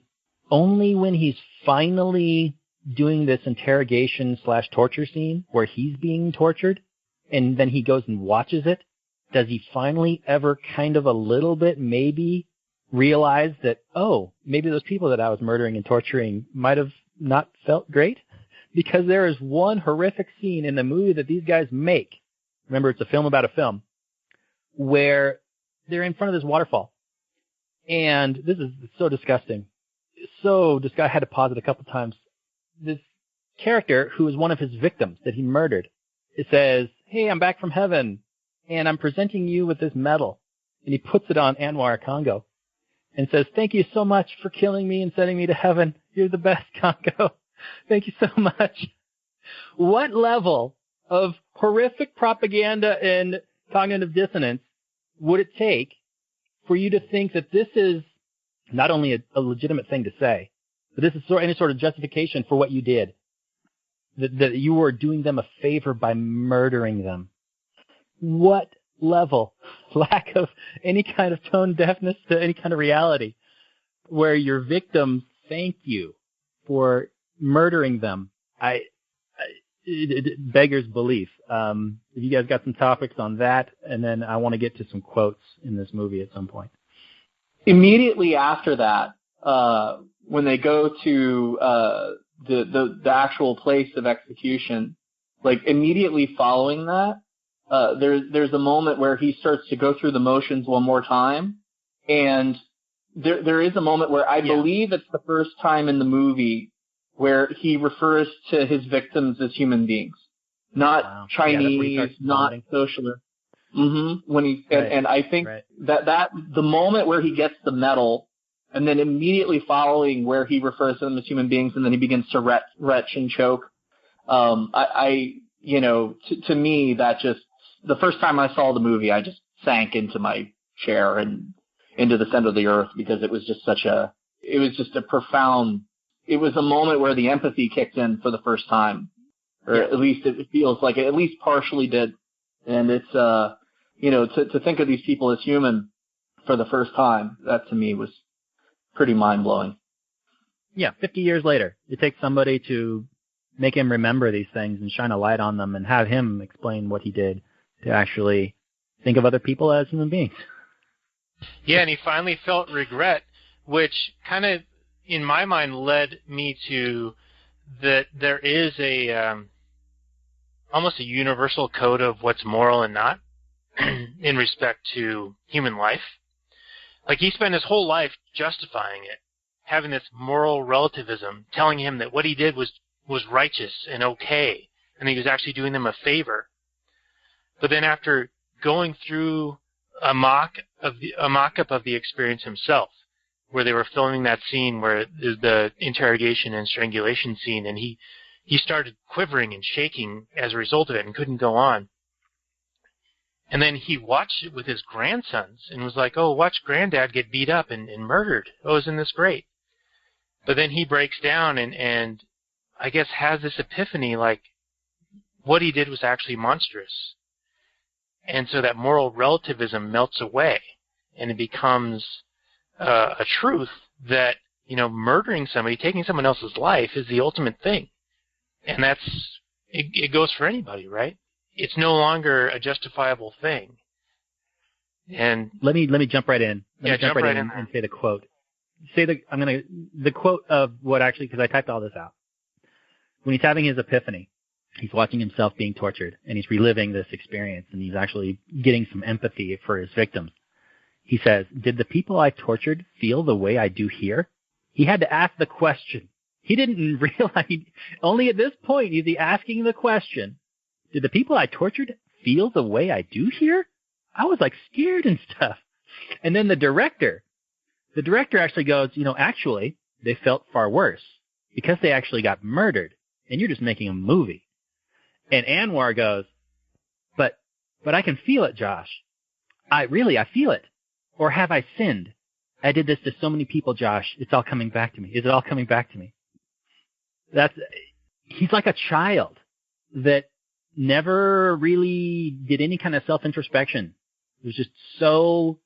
only when he's finally doing this interrogation/torture scene where he's being tortured, and then he goes and watches it, does he finally ever kind of a little bit maybe realize that, oh, maybe those people that I was murdering and torturing might have not felt great? Because there is one horrific scene in the movie that these guys make. Remember, it's a film about a film, where they're in front of this waterfall. And this is so disgusting. I had to pause it a couple times. This character, who is one of his victims that he murdered, it says, "Hey, I'm back from heaven, and I'm presenting you with this medal." And he puts it on Anwar Congo and says, "Thank you so much for killing me and sending me to heaven. You're the best, Congo. Thank you so much." What level of horrific propaganda and cognitive dissonance would it take for you to think that this is not only a legitimate thing to say, but this is any sort of justification for what you did, that you were doing them a favor by murdering them? What level, lack of any kind of tone deafness to any kind of reality, where your victims thank you for murdering them? It beggars belief. If you guys got some topics on that, and then I want to get to some quotes in this movie at some point. Immediately after that, when they go to the actual place of execution, like immediately following that, there's a moment where he starts to go through the motions one more time, and there is a moment where I believe it's the first time in the movie where he refers to his victims as human beings, not Chinese, not socialist. When he and I think that the moment where he gets the medal, and then immediately following where he refers to them as human beings, and then he begins to retch and choke. To me, that just, the first time I saw the movie, I just sank into my chair and into the center of the earth, because it was just a profound. It was a moment where the empathy kicked in for the first time, or at least it feels like it at least partially did. And it's, to think of these people as human for the first time, that to me was pretty mind-blowing. Yeah, 50 years later, it takes somebody to make him remember these things and shine a light on them and have him explain what he did to actually think of other people as human beings. Yeah, and he finally felt regret, which kind of, in my mind, led me to that there is almost a universal code of what's moral and not in respect to human life. Like, he spent his whole life justifying it, having this moral relativism, telling him that what he did was righteous and okay, and he was actually doing them a favor. But then after going through a mock-up of the experience himself, where they were filming that scene where the interrogation and strangulation scene, and he started quivering and shaking as a result of it and couldn't go on. And then he watched it with his grandsons and was like, "Oh, watch Granddad get beat up and murdered. Oh, isn't this great?" But then he breaks down and I guess has this epiphany, like, what he did was actually monstrous. And so that moral relativism melts away, and it becomes a truth that, murdering somebody, taking someone else's life is the ultimate thing. And it goes for anybody, right? It's no longer a justifiable thing. And let me jump right in. Let me jump right in and say the quote. The quote of what actually, because I typed all this out. When he's having his epiphany, he's watching himself being tortured, and he's reliving this experience, and he's actually getting some empathy for his victims. He says, "Did the people I tortured feel the way I do here?" He had to ask the question. He didn't realize, only at this point is he asking the question, did the people I tortured feel the way I do here? I was like scared and stuff. And then the director actually goes, actually, they felt far worse because they actually got murdered, and you're just making a movie. And Anwar goes, but I can feel it, Josh. I feel it. Or have I sinned? I did this to so many people, Josh. It's all coming back to me. Is it all coming back to me? He's like a child that never really did any kind of self-introspection. It was just so,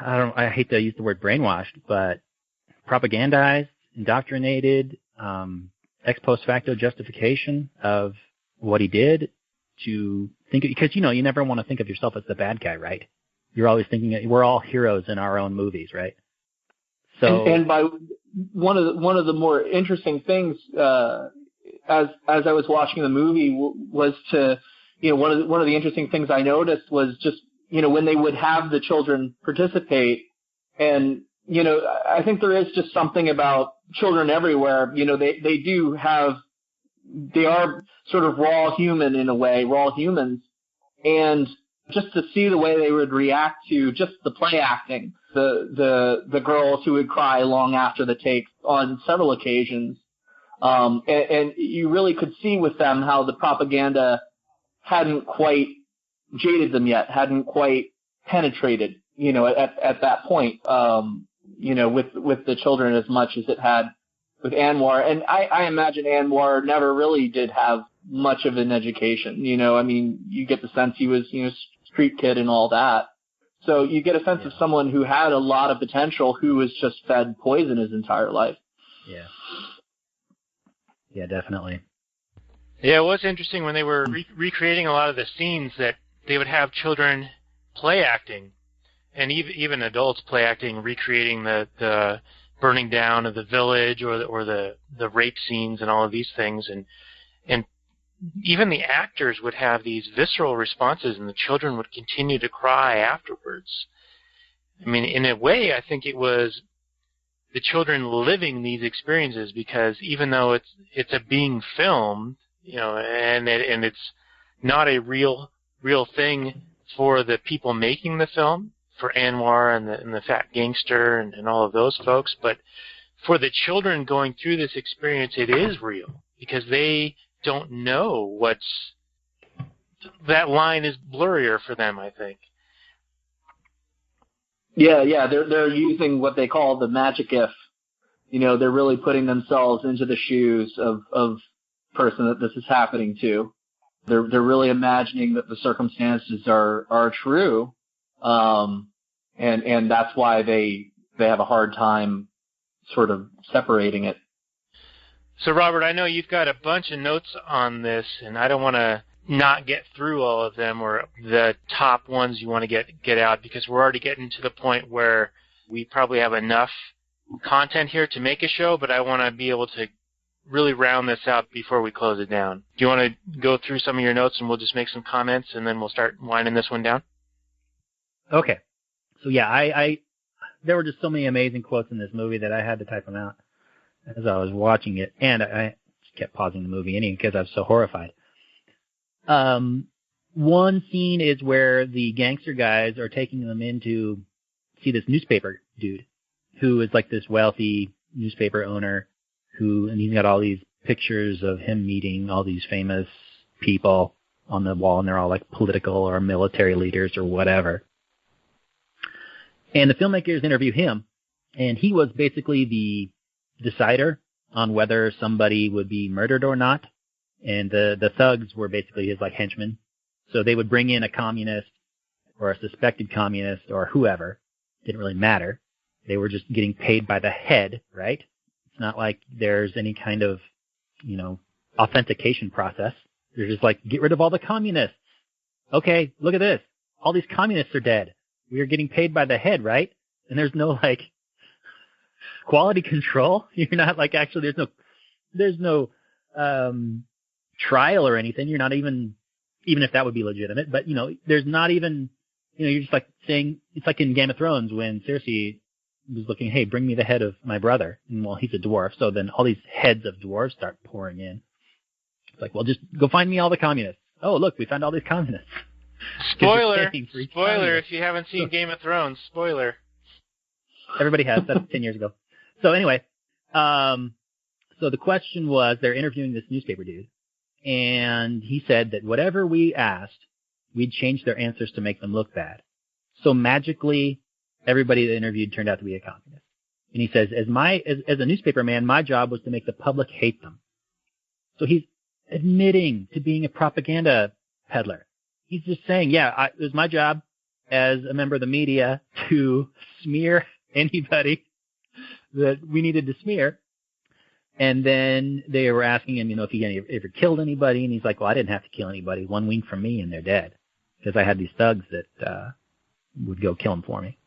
I hate to use the word brainwashed, but propagandized indoctrinated, ex post facto justification of what he did to think, because, you never want to think of yourself as the bad guy, right? You're always thinking that we're all heroes in our own movies, right? So, and by one of the more interesting things, as I was watching the movie was to, one of the interesting things I noticed was just, when they would have the children participate, and, I think there is just something about children everywhere, they are sort of raw human in a way, raw humans, and just to see the way they would react to just the play acting, the girls who would cry long after the take on several occasions, and you really could see with them how the propaganda hadn't quite jaded them yet, hadn't quite penetrated, at that point, with the children as much as it had with Anwar. And I imagine Anwar never really did have much of an education, you get the sense he was, street kid and all that. So you get a sense of someone who had a lot of potential who was just fed poison his entire life. Yeah. Yeah, definitely. Yeah, it was interesting when they were recreating a lot of the scenes that they would have children play acting, and even adults play acting, recreating the burning down of the village or the rape scenes and all of these things, and even the actors would have these visceral responses, and the children would continue to cry afterwards. I mean, in a way, I think it was the children living these experiences, because even though it's a being filmed, and it's not a real thing for the people making the film, for Anwar and the fat gangster and all of those folks, but for the children going through this experience, it is real, because they don't know that line is blurrier for them, I think. Yeah, they're using what they call the magic if. They're really putting themselves into the shoes of person that this is happening to. They're really imagining that the circumstances are true, and that's why they have a hard time sort of separating it. So, Robert, I know you've got a bunch of notes on this, and I don't want to not get through all of them, or the top ones you want to get out, because we're already getting to the point where we probably have enough content here to make a show, but I want to be able to really round this out before we close it down. Do you want to go through some of your notes, and we'll just make some comments, and then we'll start winding this one down? Okay. So, yeah, I there were just so many amazing quotes in this movie that I had to type them out as I was watching it, and I just kept pausing the movie anyway because I was so horrified. One scene is where the gangster guys are taking them in to see this newspaper dude who is like this wealthy newspaper owner and he's got all these pictures of him meeting all these famous people on the wall, and they're all like political or military leaders or whatever. And the filmmakers interview him, and he was basically the decider on whether somebody would be murdered or not. And the thugs were basically his like henchmen. So they would bring in a communist or a suspected communist or whoever. Didn't really matter. They were just getting paid by the head, right? It's not like there's any kind of, authentication process. They're just like, get rid of all the communists. Okay, look at this. All these communists are dead. We are getting paid by the head, right? And there's no like quality control. You're not like actually there's no trial or anything. You're not even if that would be legitimate, but there's not even you're just like saying, it's like in Game of Thrones when Cersei was looking, hey, bring me the head of my brother. And well, he's a dwarf, so then all these heads of dwarves start pouring in. It's like, well, just go find me all the communists. Oh, look, we found all these communists. Spoiler if you haven't seen Game of Thrones. Spoiler. Everybody has. That's 10 years ago. So anyway, so the question was, they're interviewing this newspaper dude, and he said that whatever we asked, we'd change their answers to make them look bad. So magically, everybody that interviewed turned out to be a communist. And he says, as a newspaper man, my job was to make the public hate them. So he's admitting to being a propaganda peddler. He's just saying, it was my job as a member of the media to smear anybody that we needed to smear. And then they were asking him, if he ever killed anybody, and he's like, well, I didn't have to kill anybody. One wink from me, and they're dead. Because I had these thugs that would go kill them for me.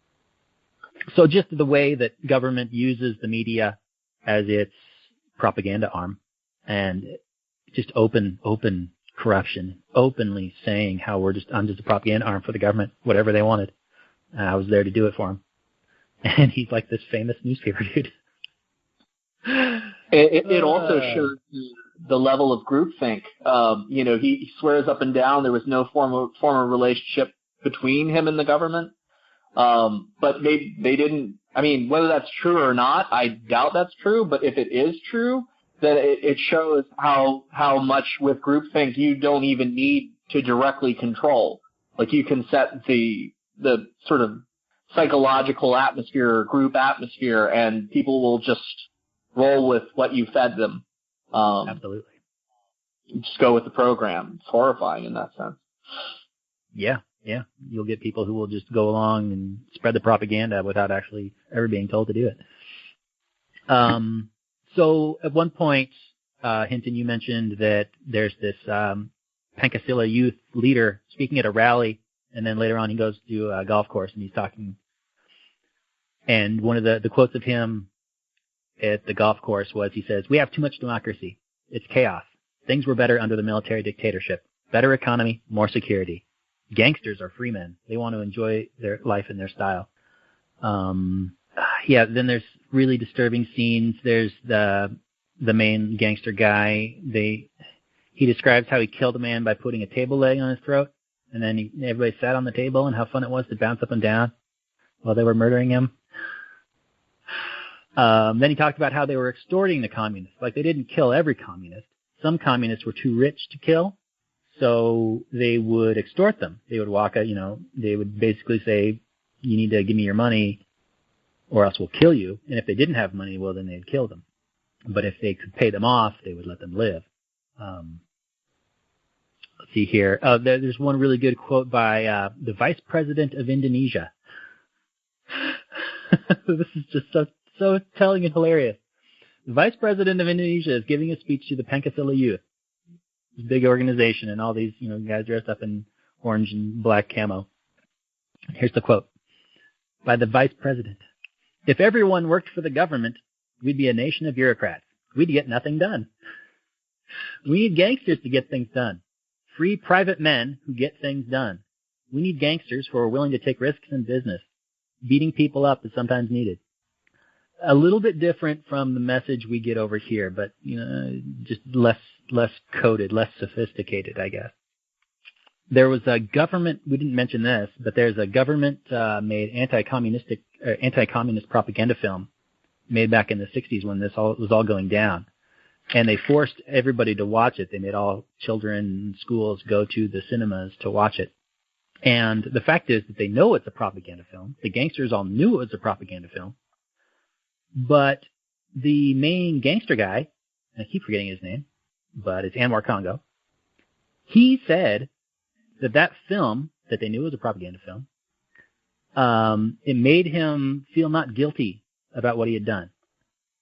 So just the way that government uses the media as its propaganda arm, and just open corruption, openly saying how I'm just a propaganda arm for the government, whatever they wanted. I was there to do it for him. And he's like this famous newspaper dude. It also shows the level of groupthink. He swears up and down there was no former relationship between him and the government. But they didn't. I mean, whether that's true or not, I doubt that's true. But if it is true, then it shows how much with groupthink you don't even need to directly control. Like you can set the sort of psychological atmosphere, group atmosphere, and people will just roll with what you fed them. Absolutely. Just go with the program. It's horrifying in that sense. Yeah. You'll get people who will just go along and spread the propaganda without actually ever being told to do it. So at one point, Hinton, you mentioned that there's this Pancasila youth leader speaking at a rally, and then later on he goes to a golf course and he's talking. And one of the quotes of him at the golf course was, he says, "We have too much democracy. It's chaos. Things were better under the military dictatorship. Better economy, more security. Gangsters are free men. They want to enjoy their life in their style." Then there's really disturbing scenes. There's the main gangster guy. He describes how he killed a man by putting a table leg on his throat, and then everybody sat on the table and how fun it was to bounce up and down while they were murdering him. Then he talked about how they were extorting the communists. Like, they didn't kill every communist. Some communists were too rich to kill, so they would extort them. They would they would basically say, "You need to give me your money or else we'll kill you." And if they didn't have money, well, then they'd kill them. But if they could pay them off, they would let them live. Let's see here. There's one really good quote by the Vice President of Indonesia. This is just so telling and hilarious. The Vice President of Indonesia is giving a speech to the Pancasila youth. This big organization, and all these guys dressed up in orange and black camo. Here's the quote by the Vice President. "If everyone worked for the government, we'd be a nation of bureaucrats. We'd get nothing done. We need gangsters to get things done. Free private men who get things done. We need gangsters who are willing to take risks in business. Beating people up is sometimes needed." A little bit different from the message we get over here, but just less coded, less sophisticated, I guess. There was a government, we didn't mention this, but there's a government made anti-communist propaganda film made back in the 60s when this was all going down. And they forced everybody to watch it. They made all children in schools go to the cinemas to watch it. And the fact is that they know it's a propaganda film. The gangsters all knew it was a propaganda film. But the main gangster guy, I keep forgetting his name, but it's Anwar Congo, he said that film, that they knew was a propaganda film, it made him feel not guilty about what he had done,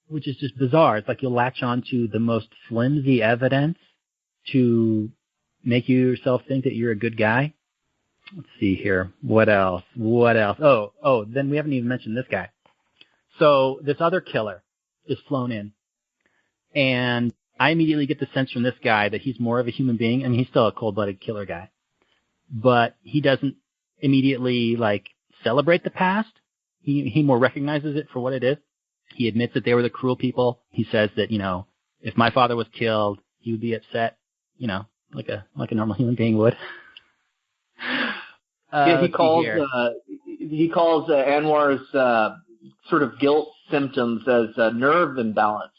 which is just bizarre. It's like you'll latch on to the most flimsy evidence to make yourself think that you're a good guy. Let's see here. What else? Oh, then we haven't even mentioned this guy. So this other killer is flown in, and I immediately get the sense from this guy that he's more of a human being. I mean, he's still a cold-blooded killer guy, but he doesn't immediately celebrate the past. He more recognizes it for what it is. He admits that they were the cruel people. He says that, if my father was killed, he would be upset, like a normal human being would. He calls Anwar's sort of guilt symptoms as nerve imbalance.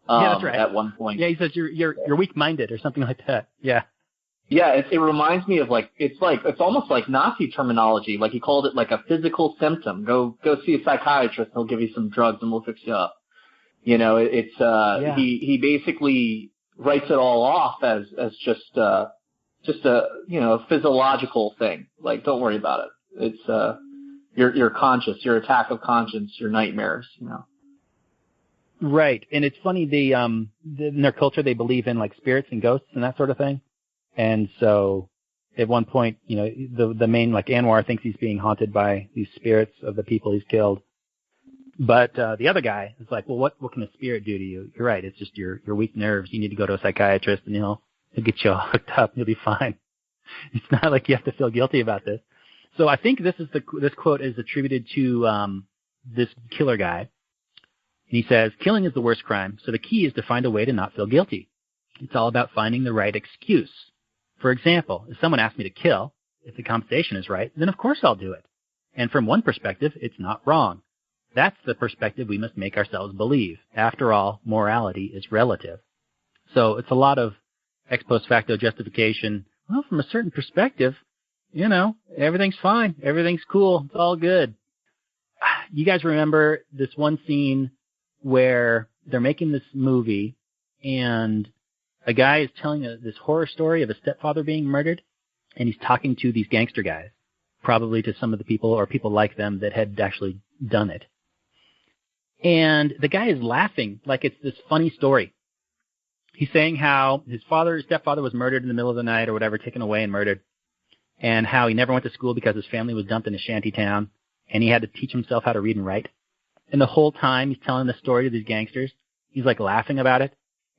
Yeah, that's right. At one point. Yeah, he says you're weak-minded or something like that. Yeah. Yeah, it reminds me of it's almost like Nazi terminology. Like he called it like a physical symptom. Go see a psychiatrist. He'll give you some drugs and we'll fix you up. He basically writes it all off as just a physiological thing. Like, don't worry about it. It's your conscience, your attack of conscience, your nightmares. Right, and it's funny. In their culture, they believe in like spirits and ghosts and that sort of thing. And so, at one point, the main like Anwar thinks he's being haunted by these spirits of the people he's killed. But the other guy is like, well, what can a spirit do to you? You're right. It's just your weak nerves. You need to go to a psychiatrist, and he'll get you all hooked up. You'll be fine. It's not like you have to feel guilty about this. So I think this quote is attributed to this killer guy. He says, killing is the worst crime, so the key is to find a way to not feel guilty. It's all about finding the right excuse. For example, if someone asks me to kill, if the compensation is right, then of course I'll do it. And from one perspective, it's not wrong. That's the perspective we must make ourselves believe. After all, morality is relative. So it's a lot of ex post facto justification. Well, from a certain perspective, everything's fine. Everything's cool. It's all good. You guys remember this one scene where they're making this movie and a guy is telling this horror story of a stepfather being murdered, and he's talking to these gangster guys, probably to some of the people or people like them that had actually done it. And the guy is laughing like it's this funny story. He's saying how his stepfather was murdered in the middle of the night or whatever, taken away and murdered, and how he never went to school because his family was dumped in a shanty town, and he had to teach himself how to read and write. And the whole time he's telling the story to these gangsters, he's like laughing about it.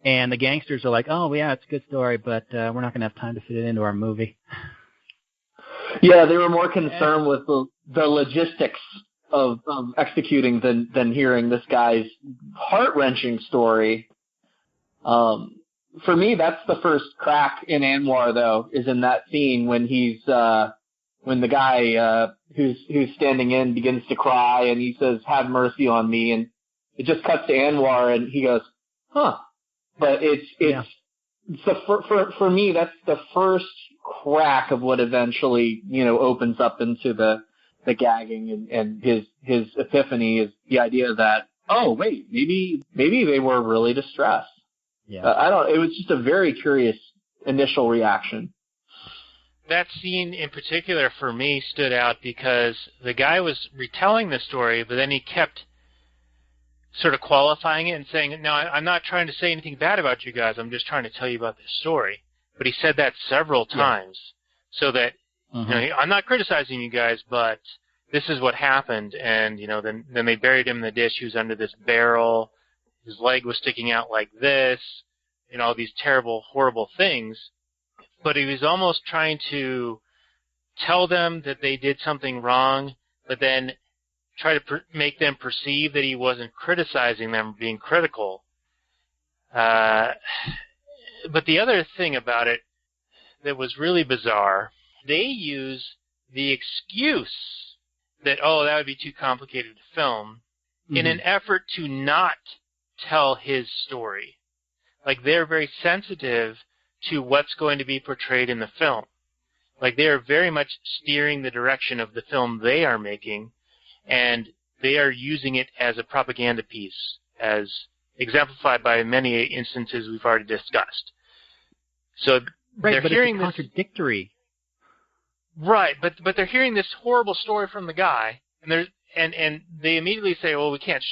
And the gangsters are like, oh, yeah, it's a good story, but we're not going to have time to fit it into our movie. Yeah, they were more concerned with the logistics of executing than hearing this guy's heart-wrenching story. For me, that's the first crack in Anwar, though, is in that scene when when the guy who's standing in begins to cry and he says, have mercy on me, and it just cuts to Anwar and he goes, huh. But for me, that's the first crack of what eventually, opens up into the gagging and his epiphany is the idea that, oh, wait, maybe they were really distressed. Yeah. It was just a very curious initial reaction. That scene in particular for me stood out because the guy was retelling the story, but then he kept sort of qualifying it and saying, no, I'm not trying to say anything bad about you guys. I'm just trying to tell you about this story. But he said that several times so that, I'm not criticizing you guys, but this is what happened. And, then they buried him in the ditch. He was under this barrel. His leg was sticking out like this, all these terrible, horrible things. But he was almost trying to tell them that they did something wrong, but then try to make them perceive that he wasn't criticizing them, being critical. But the other thing about it that was really bizarre, they use the excuse that, that would be too complicated to film, in an effort to not tell his story. Like, they're very sensitive to what's going to be portrayed in the film. Like, they are very much steering the direction of the film they are making, and they are using it as a propaganda piece, as exemplified by many instances we've already discussed. So they're hearing it's contradictory. Right, but they're hearing this horrible story from the guy, and they immediately say, well, we can't.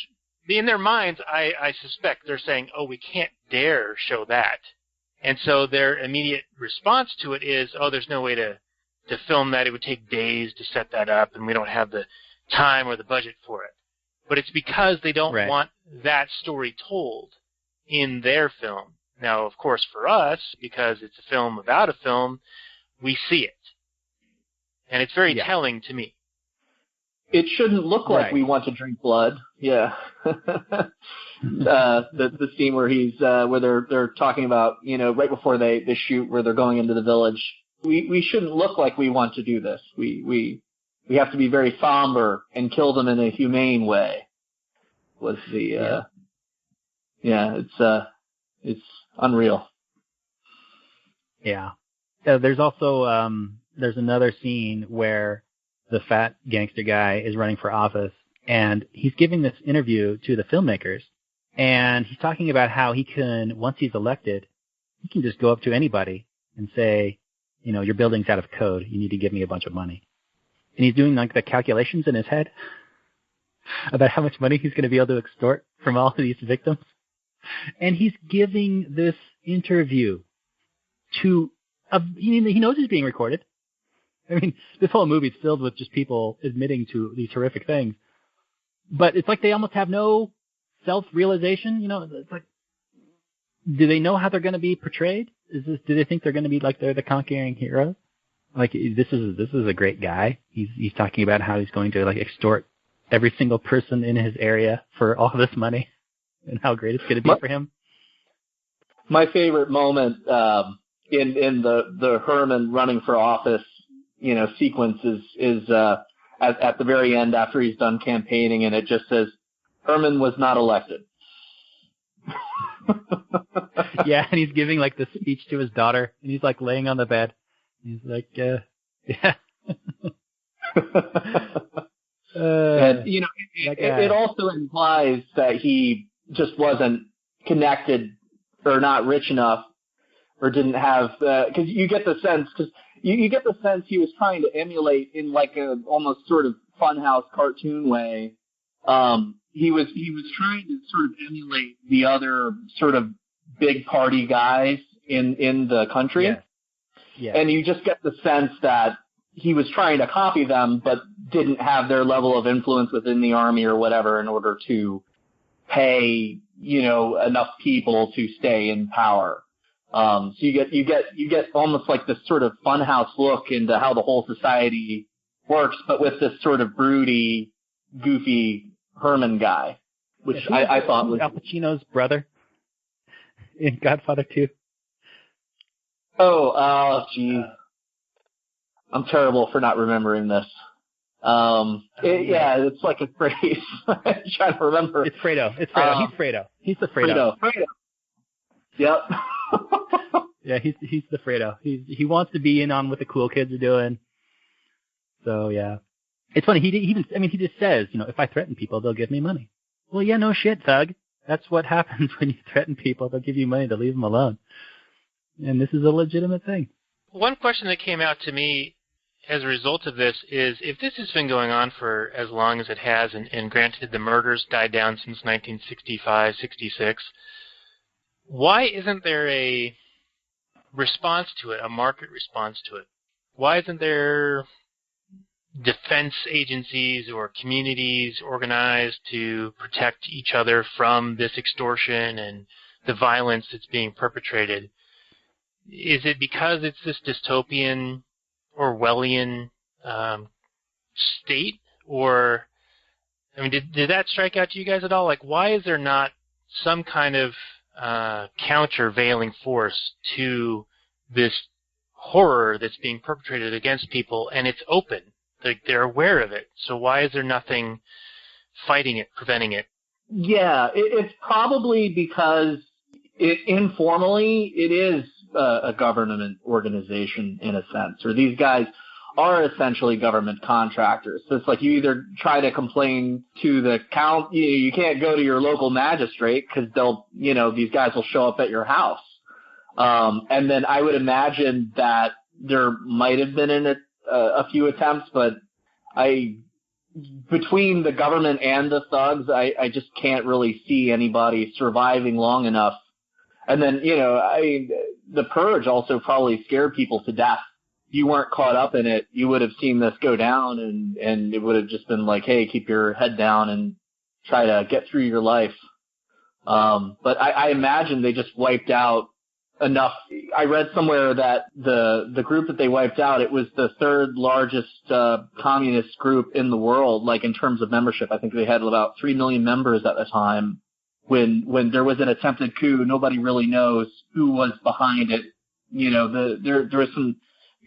In their minds, I suspect they're saying, we can't dare show that. And so their immediate response to it is, there's no way to film that. It would take days to set that up, and we don't have the time or the budget for it. But it's because they don't want that story told in their film. Now, of course, for us, because it's a film about a film, we see it. And it's very telling to me. It shouldn't look like we want to drink blood. Yeah. The scene where where they're talking about, right before they shoot, where they're going into the village. We shouldn't look like we want to do this. We have to be very somber and kill them in a humane way. Was the it's unreal. Yeah. There's also there's another scene where the fat gangster guy is running for office, and he's giving this interview to the filmmakers, and he's talking about how he can, once he's elected, he can just go up to anybody and say, your building's out of code. You need to give me a bunch of money. And he's doing like the calculations in his head. about how much money he's going to be able to extort from all of these victims. And he's giving this interview to, he knows he's being recorded. I mean, this whole movie is filled with just people admitting to these horrific things. But it's like they almost have no self-realization. It's like, do they know how they're going to be portrayed? Do they think they're going to be like they're the conquering hero? Like, this is a great guy. He's talking about how he's going to like extort every single person in his area for all this money and how great it's going to be for him. My favorite moment in the Herman running for office, sequence is at the very end after he's done campaigning, and it just says, Herman was not elected. Yeah, and he's giving like the speech to his daughter, and he's like laying on the bed. He's like, yeah. And, it also implies that he just wasn't connected or not rich enough or didn't have, because you get the sense he was trying to emulate in like a almost sort of funhouse cartoon way. He was trying to sort of emulate the other sort of big party guys in the country. Yeah. Yeah. And you just get the sense that he was trying to copy them, but didn't have their level of influence within the army or whatever in order to pay, enough people to stay in power. So you get almost like this sort of funhouse look into how the whole society works, but with this sort of broody, goofy Herman guy, which I thought was Al Pacino's brother in Godfather 2. Oh, geez. I'm terrible for not remembering this. It's like a phrase. I'm trying to remember. It's Fredo. He's Fredo. He's the Fredo. Fredo. Yep. Yeah, he's the Fredo. He wants to be in on what the cool kids are doing. So yeah, it's funny. He just says, if I threaten people, they'll give me money. Well, yeah, no shit, thug. That's what happens when you threaten people. They'll give you money to leave them alone. And this is a legitimate thing. One question that came out to me as a result of this is, if this has been going on for as long as it has, and granted the murders died down since 1965, 66, why isn't there a response to it, a market response to it? Why isn't there defense agencies or communities organized to protect each other from this extortion and the violence that's being perpetrated? Is it because it's this dystopian, Orwellian state? Or, did that strike out to you guys at all? Like, why is there not some kind of countervailing force to this horror that's being perpetrated against people, and it's open? They're aware of it. So why is there nothing fighting it, preventing it? Yeah, it's probably because informally it is a government organization in a sense, or these guys are essentially government contractors. So it's like you either try to complain to the you can't go to your local magistrate because these guys will show up at your house. And then I would imagine that there might have been a few attempts, but between the government and the thugs, I just can't really see anybody surviving long enough. And then, the purge also probably scared people to death. If you weren't caught up in it, you would have seen this go down, and it would have just been like, hey, keep your head down and try to get through your life. But I imagine they just wiped out enough. I read somewhere that the group that they wiped out, it was the third largest communist group in the world, like in terms of membership. I think they had about 3 million members at the time. When there was an attempted coup, nobody really knows who was behind it. There was some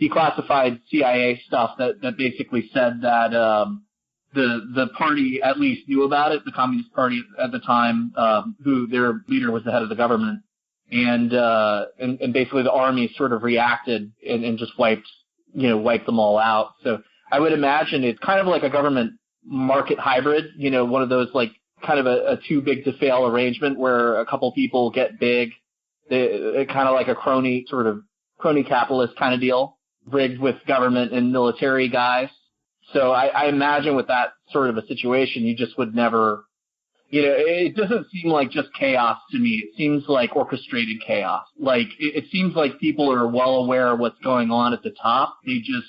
declassified CIA stuff that basically said that the party at least knew about it, the Communist Party at the time, who their leader was the head of the government. And basically the army sort of reacted and just wiped them all out. So I would imagine it's kind of like a government market hybrid, one of those like kind of a too big to fail arrangement where a couple people get big, kind of like a crony capitalist kind of deal, rigged with government and military guys. So I imagine with that sort of a situation, you just would never, it doesn't seem like just chaos to me. It seems like orchestrated chaos. Like, it seems like people are well aware of what's going on at the top. They just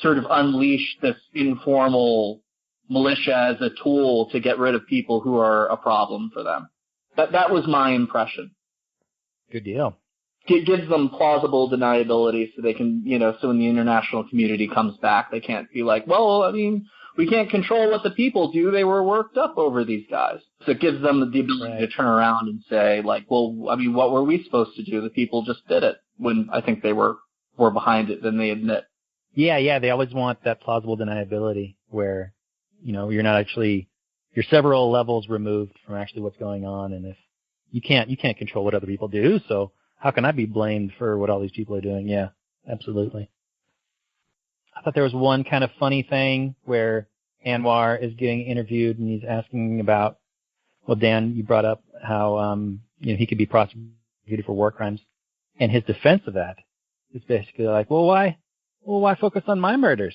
sort of unleash this informal militia as a tool to get rid of people who are a problem for them. That was my impression. Good deal. It gives them plausible deniability so they can, so when the international community comes back, they can't be like, well, I mean, we can't control what the people do. They were worked up over these guys. So it gives them the ability to turn around and say, like, well, I mean, what were we supposed to do? The people just did it, when I think they were more behind it than they admit. Yeah, they always want that plausible deniability where, you're not actually, you're several levels removed from actually what's going on, and if you can't control what other people do, so how can I be blamed for what all these people are doing? Yeah, absolutely. I thought there was one kind of funny thing where Anwar is getting interviewed and he's asking about, well, Dan, you brought up how, he could be prosecuted for war crimes. And his defense of that is basically like, well, why focus on my murders?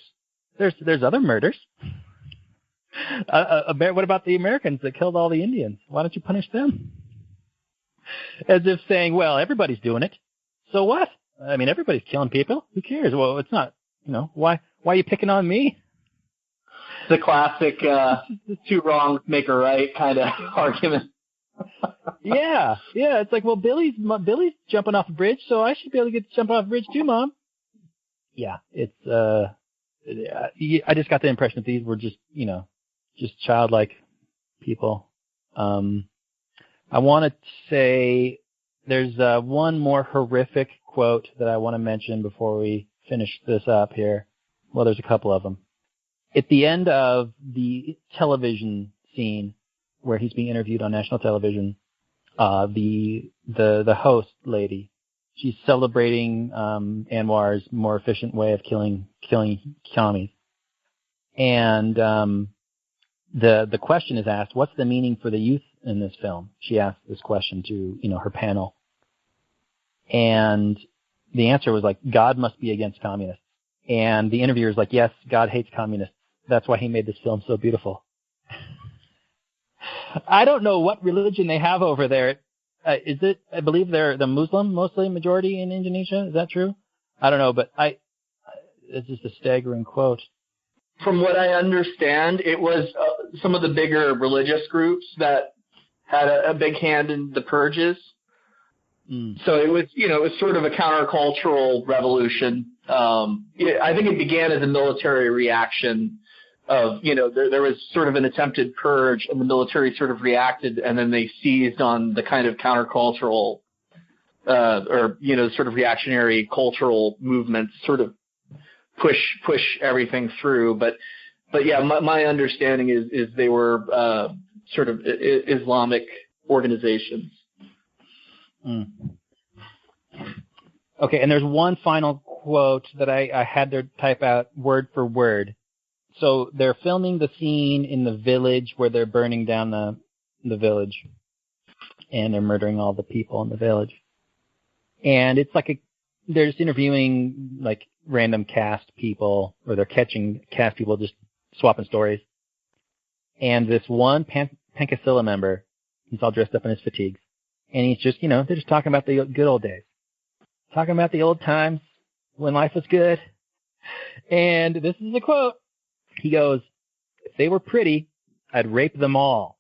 There's other murders. What about the Americans that killed all the Indians? Why don't you punish them? As if saying, well, everybody's doing it. So what? I mean, everybody's killing people. Who cares? Well, it's not, why are you picking on me? The classic, two wrongs make a right kind of argument. Yeah. It's like, well, Billy's jumping off a bridge, so I should be able to get to jump off a bridge too, Mom. Yeah, it's, I just got the impression that these were just, just childlike people. I want to say there's one more horrific quote that I want to mention before we finish this up here. Well, there's a couple of them. At the end of the television scene where he's being interviewed on national television, the host lady, she's celebrating Anwar's more efficient way of killing commies. And the question is asked, what's the meaning for the youth in this film? She asked this question to, her panel. And the answer was like, God must be against communists. And the interviewer's like, yes, God hates communists. That's why he made this film so beautiful. I don't know what religion they have over there. Is it, I believe they're the Muslim, mostly majority in Indonesia. Is that true? I don't know, but it's just a staggering quote. From what I understand, it was some of the bigger religious groups that had a big hand in the purges. So it was, it was sort of a countercultural revolution. I think it began as a military reaction of, there was sort of an attempted purge and the military sort of reacted and then they seized on the kind of countercultural, sort of reactionary cultural movements, sort of push everything through. But yeah, my understanding is they were, sort of Islamic organizations. Okay, and there's one final quote that I had to type out word for word. So they're filming the scene in the village where they're burning down the village, and they're murdering all the people in the village. And it's like they're just interviewing like random cast people, or they're catching cast people just swapping stories. And this one Pankasila member, he's all dressed up in his fatigues. And he's just, they're just talking about the good old days. Talking about the old times when life was good. And this is the quote. He goes, if they were pretty, I'd rape them all.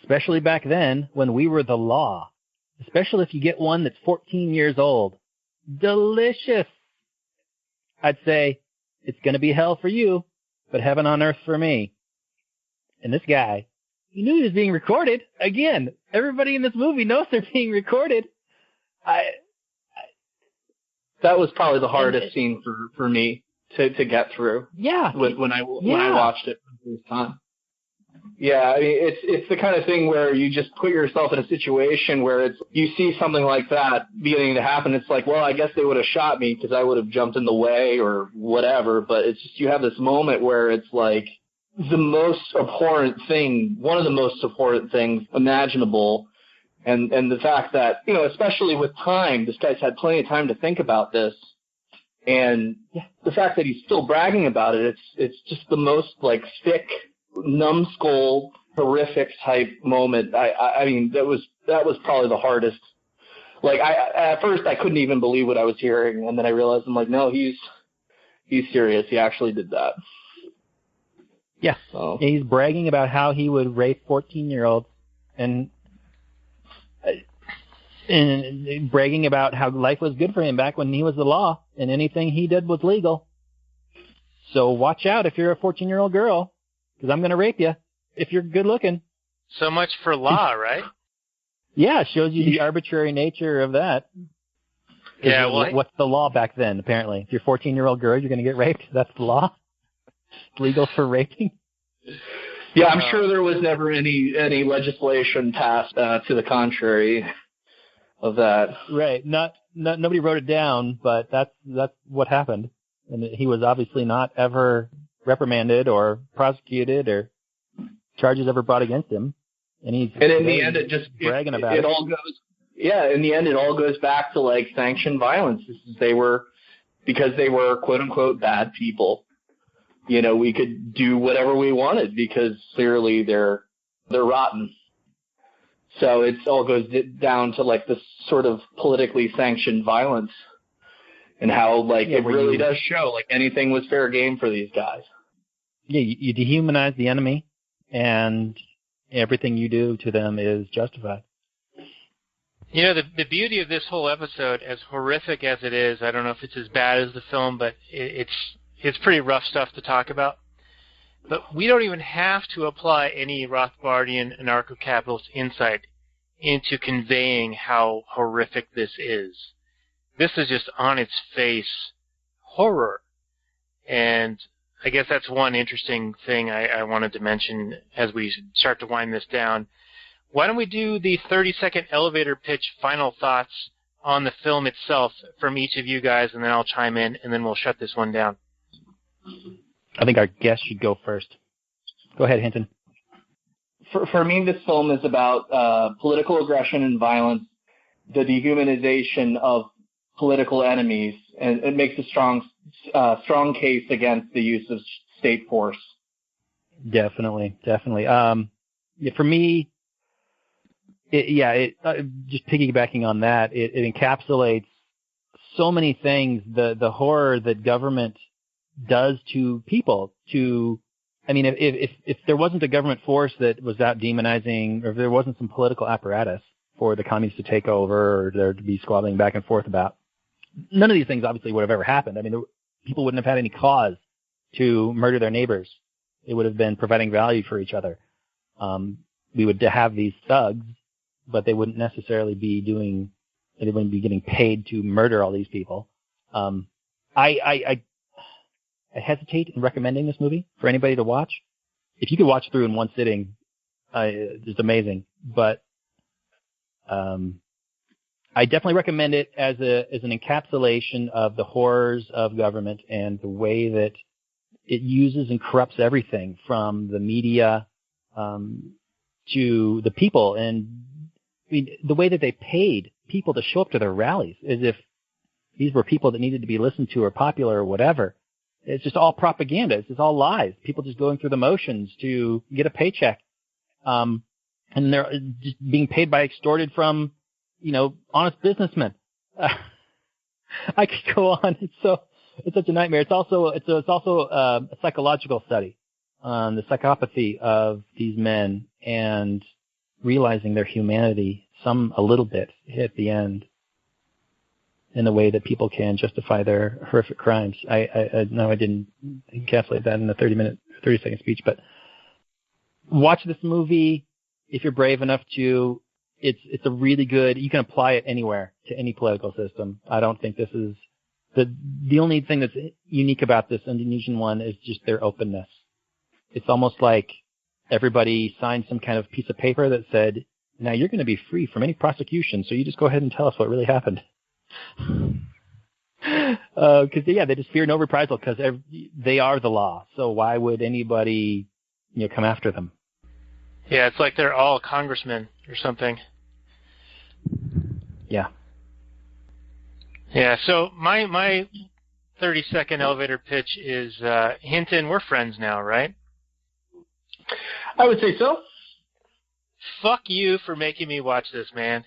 Especially back then when we were the law. Especially if you get one that's 14 years old. Delicious. I'd say, it's going to be hell for you, but heaven on earth for me. And this guy, he knew he was being recorded. Again, everybody in this movie knows they're being recorded. That was probably the hardest scene for me to get through. Yeah. When I watched it for the first time. Yeah, I mean, it's the kind of thing where you just put yourself in a situation where you see something like that beginning to happen. It's like, well, I guess they would have shot me because I would have jumped in the way or whatever. But it's just, you have this moment where it's like the most abhorrent thing, one of the most abhorrent things imaginable. And the fact that, especially with time, this guy's had plenty of time to think about this. And the fact that he's still bragging about it, it's just the most like thick, numbskull, horrific type moment. I mean, that was probably the hardest. Like at first I couldn't even believe what I was hearing, and then I realized I'm like, no, he's serious. He actually did that. Yeah. So. He's bragging about how he would rape 14-year-olds and bragging about how life was good for him back when he was the law and anything he did was legal. So watch out if you're a 14-year-old girl, because I'm going to rape you if you're good looking. So much for law, right? Yeah, it shows you the arbitrary nature of that. Yeah, well, what's the law back then, apparently? If you're a 14-year-old girl, you're going to get raped? That's the law? It's legal for raping? Yeah, I'm sure there was never any legislation passed to the contrary of that. Right. Nobody wrote it down, but that's what happened. And he was obviously not ever reprimanded or prosecuted or charges ever brought against him. And in the end, it just bragging about it. All goes. Yeah, in the end, it all goes back to like sanctioned violence. Because they were quote unquote bad people. You know, we could do whatever we wanted because clearly they're rotten. So it all goes down to like this sort of politically sanctioned violence, and how like it really does show like anything was fair game for these guys. Yeah, you dehumanize the enemy, and everything you do to them is justified. You know, the beauty of this whole episode, as horrific as it is, I don't know if it's as bad as the film, but it's pretty rough stuff to talk about. But we don't even have to apply any Rothbardian anarcho-capitalist insight into conveying how horrific this is. This is just on its face horror. And I guess that's one interesting thing I wanted to mention as we start to wind this down. Why don't we do the 30-second elevator pitch final thoughts on the film itself from each of you guys, and then I'll chime in, and then we'll shut this one down. I think our guest should go first. Go ahead, Hinton. For me, this film is about political aggression and violence, the dehumanization of political enemies, and it makes a strong case against the use of state force. Definitely. For me, just piggybacking on that, it encapsulates so many things, the horror that government does to people. If there wasn't a government force that was out demonizing, or if there wasn't some political apparatus for the communists to take over or there to be squabbling back and forth about, none of these things obviously would have ever happened. I mean, people wouldn't have had any cause to murder their neighbors. It would have been providing value for each other. We would have these thugs, but they wouldn't necessarily be getting paid to murder all these people. I hesitate in recommending this movie for anybody to watch. If you could watch through in one sitting, it's amazing. But I definitely recommend it as an encapsulation of the horrors of government and the way that it uses and corrupts everything from the media to the people. And I mean, the way that they paid people to show up to their rallies as if these were people that needed to be listened to or popular or whatever. It's just all propaganda. It's just all lies. People just going through the motions to get a paycheck. And they're just being paid by extorted from, honest businessmen. I could go on. It's such a nightmare. It's also a psychological study on the psychopathy of these men and realizing their humanity, a little bit at the end, in the way that people can justify their horrific crimes. I know I didn't encapsulate that in a 30-second speech, but watch this movie if you're brave enough to. It's a really good. You can apply it anywhere to any political system. I don't think this is the only thing that's unique about this Indonesian one is just their openness. It's almost like everybody signed some kind of piece of paper that said, "Now you're going to be free from any prosecution, so you just go ahead and tell us what really happened." Because they just fear no reprisal because they are the law. So why would anybody, come after them? Yeah, it's like they're all congressmen or something. Yeah. Yeah. So my 30-second elevator pitch is, Hinton, we're friends now, right? I would say so. Fuck you for making me watch this, man.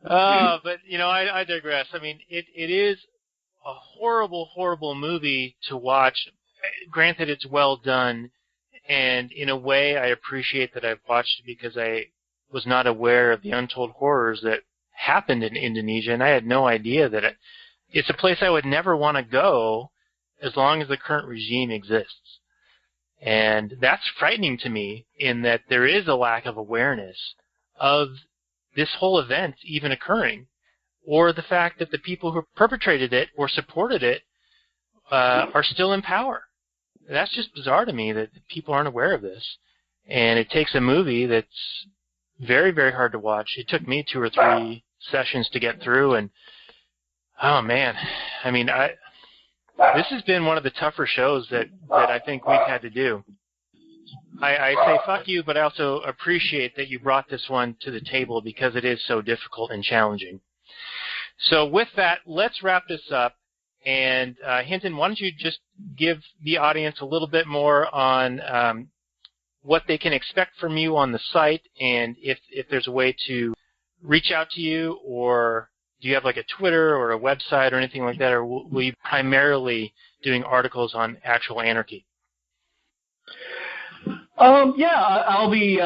But, I digress. I mean, it is a horrible, horrible movie to watch. Granted, it's well done, and in a way, I appreciate that I've watched it because I was not aware of the untold horrors that happened in Indonesia, and I had no idea that it's a place I would never want to go as long as the current regime exists. And that's frightening to me in that there is a lack of awareness of this whole event even occurring, or the fact that the people who perpetrated it or supported it are still in power. That's just bizarre to me that people aren't aware of this. And it takes a movie that's very, very hard to watch. It took me 2 or 3 sessions to get through, and oh man, I mean, this has been one of the tougher shows that I think we've had to do. I say fuck you, but I also appreciate that you brought this one to the table because it is so difficult and challenging. So with that, let's wrap this up. And Hinton, why don't you just give the audience a little bit more on what they can expect from you on the site, and if there's a way to reach out to you, or do you have like a Twitter or a website or anything like that, or will you primarily doing articles on actual anarchy? Yeah, I'll be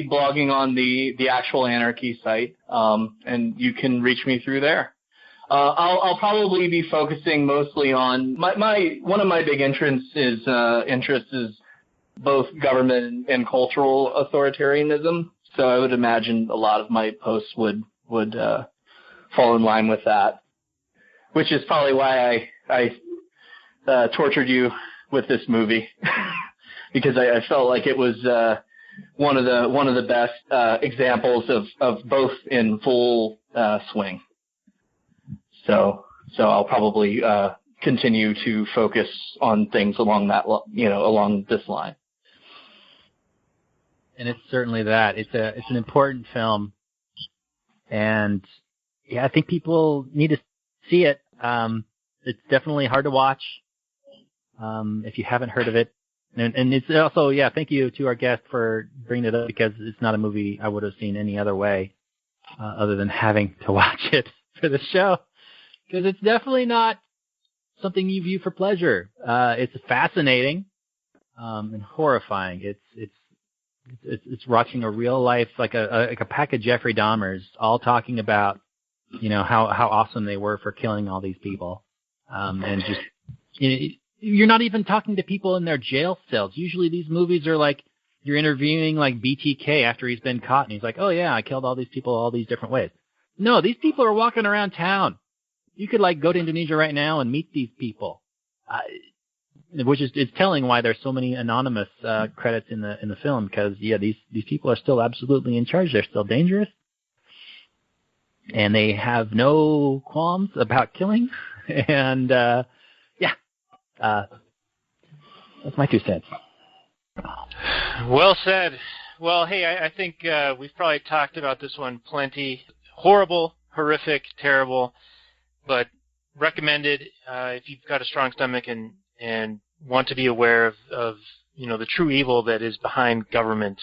blogging on the actual Anarchy site, and you can reach me through there. I'll probably be focusing mostly on one of my big interests is both government and cultural authoritarianism. So I would imagine a lot of my posts would fall in line with that, which is probably why I tortured you with this movie. Because I felt like it was one of the best examples of both in full swing. So I'll probably continue to focus on things along this line. And it's certainly that. It's an important film, and yeah, I think people need to see it. It's definitely hard to watch if you haven't heard of it. And it's also, thank you to our guest for bringing it up, because it's not a movie I would have seen any other way other than having to watch it for the show, because it's definitely not something you view for pleasure. It's fascinating and horrifying. It's watching a real life, like a pack of Jeffrey Dahmers, all talking about how awesome they were for killing all these people, and just you're not even talking to people in their jail cells. Usually these movies are like you're interviewing like BTK after he's been caught, and he's like, oh yeah, I killed all these people all these different ways. No, these people are walking around town. You could like go to Indonesia right now and meet these people, which is it's telling why there's so many anonymous credits in the film, because these people are still absolutely in charge. They're still dangerous, and they have no qualms about killing. And that's my 2 cents. Well said. Well, hey, I think we've probably talked about this one plenty. Horrible, horrific, terrible, but recommended if you've got a strong stomach and want to be aware of the true evil that is behind government.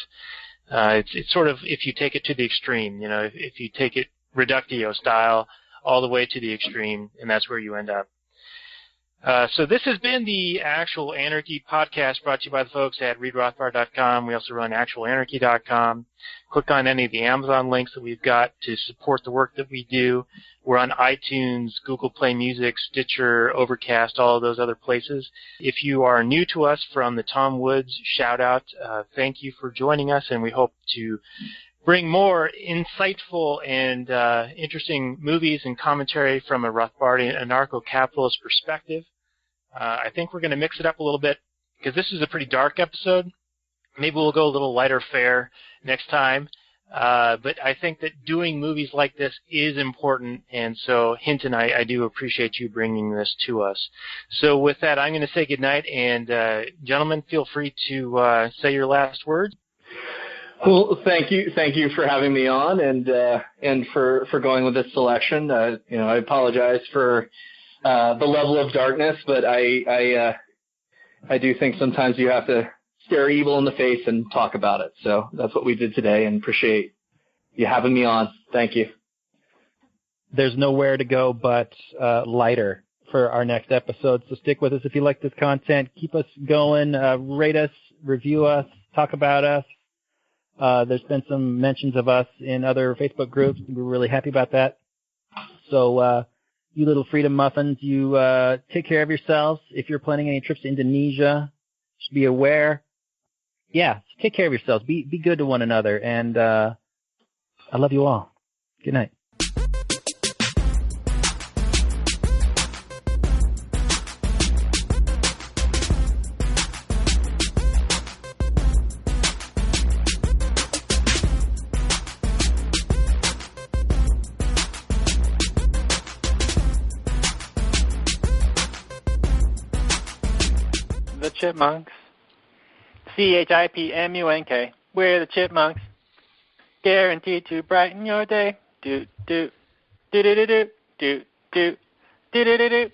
It's sort of, if you take it to the extreme, if you take it reductio style all the way to the extreme, and that's where you end up. So this has been the Actual Anarchy podcast, brought to you by the folks at readrothbard.com. We also run actualanarchy.com. Click on any of the Amazon links that we've got to support the work that we do. We're on iTunes, Google Play Music, Stitcher, Overcast, all of those other places. If you are new to us from the Tom Woods shout-out, thank you for joining us, and we hope to bring more insightful and interesting movies and commentary from a Rothbardian anarcho-capitalist perspective. I think we're going to mix it up a little bit, because this is a pretty dark episode. Maybe we'll go a little lighter fare next time. But I think that doing movies like this is important, and so Hinton, I do appreciate you bringing this to us. So with that, I'm going to say goodnight, and gentlemen, feel free to say your last words. Well, thank you for having me on, and for going with this selection. I apologize for the level of darkness, but I do think sometimes you have to stare evil in the face and talk about it. So that's what we did today, and appreciate you having me on. Thank you. There's nowhere to go but lighter for our next episode. So stick with us if you like this content. Keep us going. Rate us, review us, talk about us. There's been some mentions of us in other Facebook groups. We're really happy about that. So you little freedom muffins, you take care of yourselves. If you're planning any trips to Indonesia, just be aware. Yeah, take care of yourselves. Be good to one another. And I love you all. Good night. The Chipmunks. CHIPMUNK. We're the Chipmunks. Guaranteed to brighten your day. Do do do do do do do do do do do.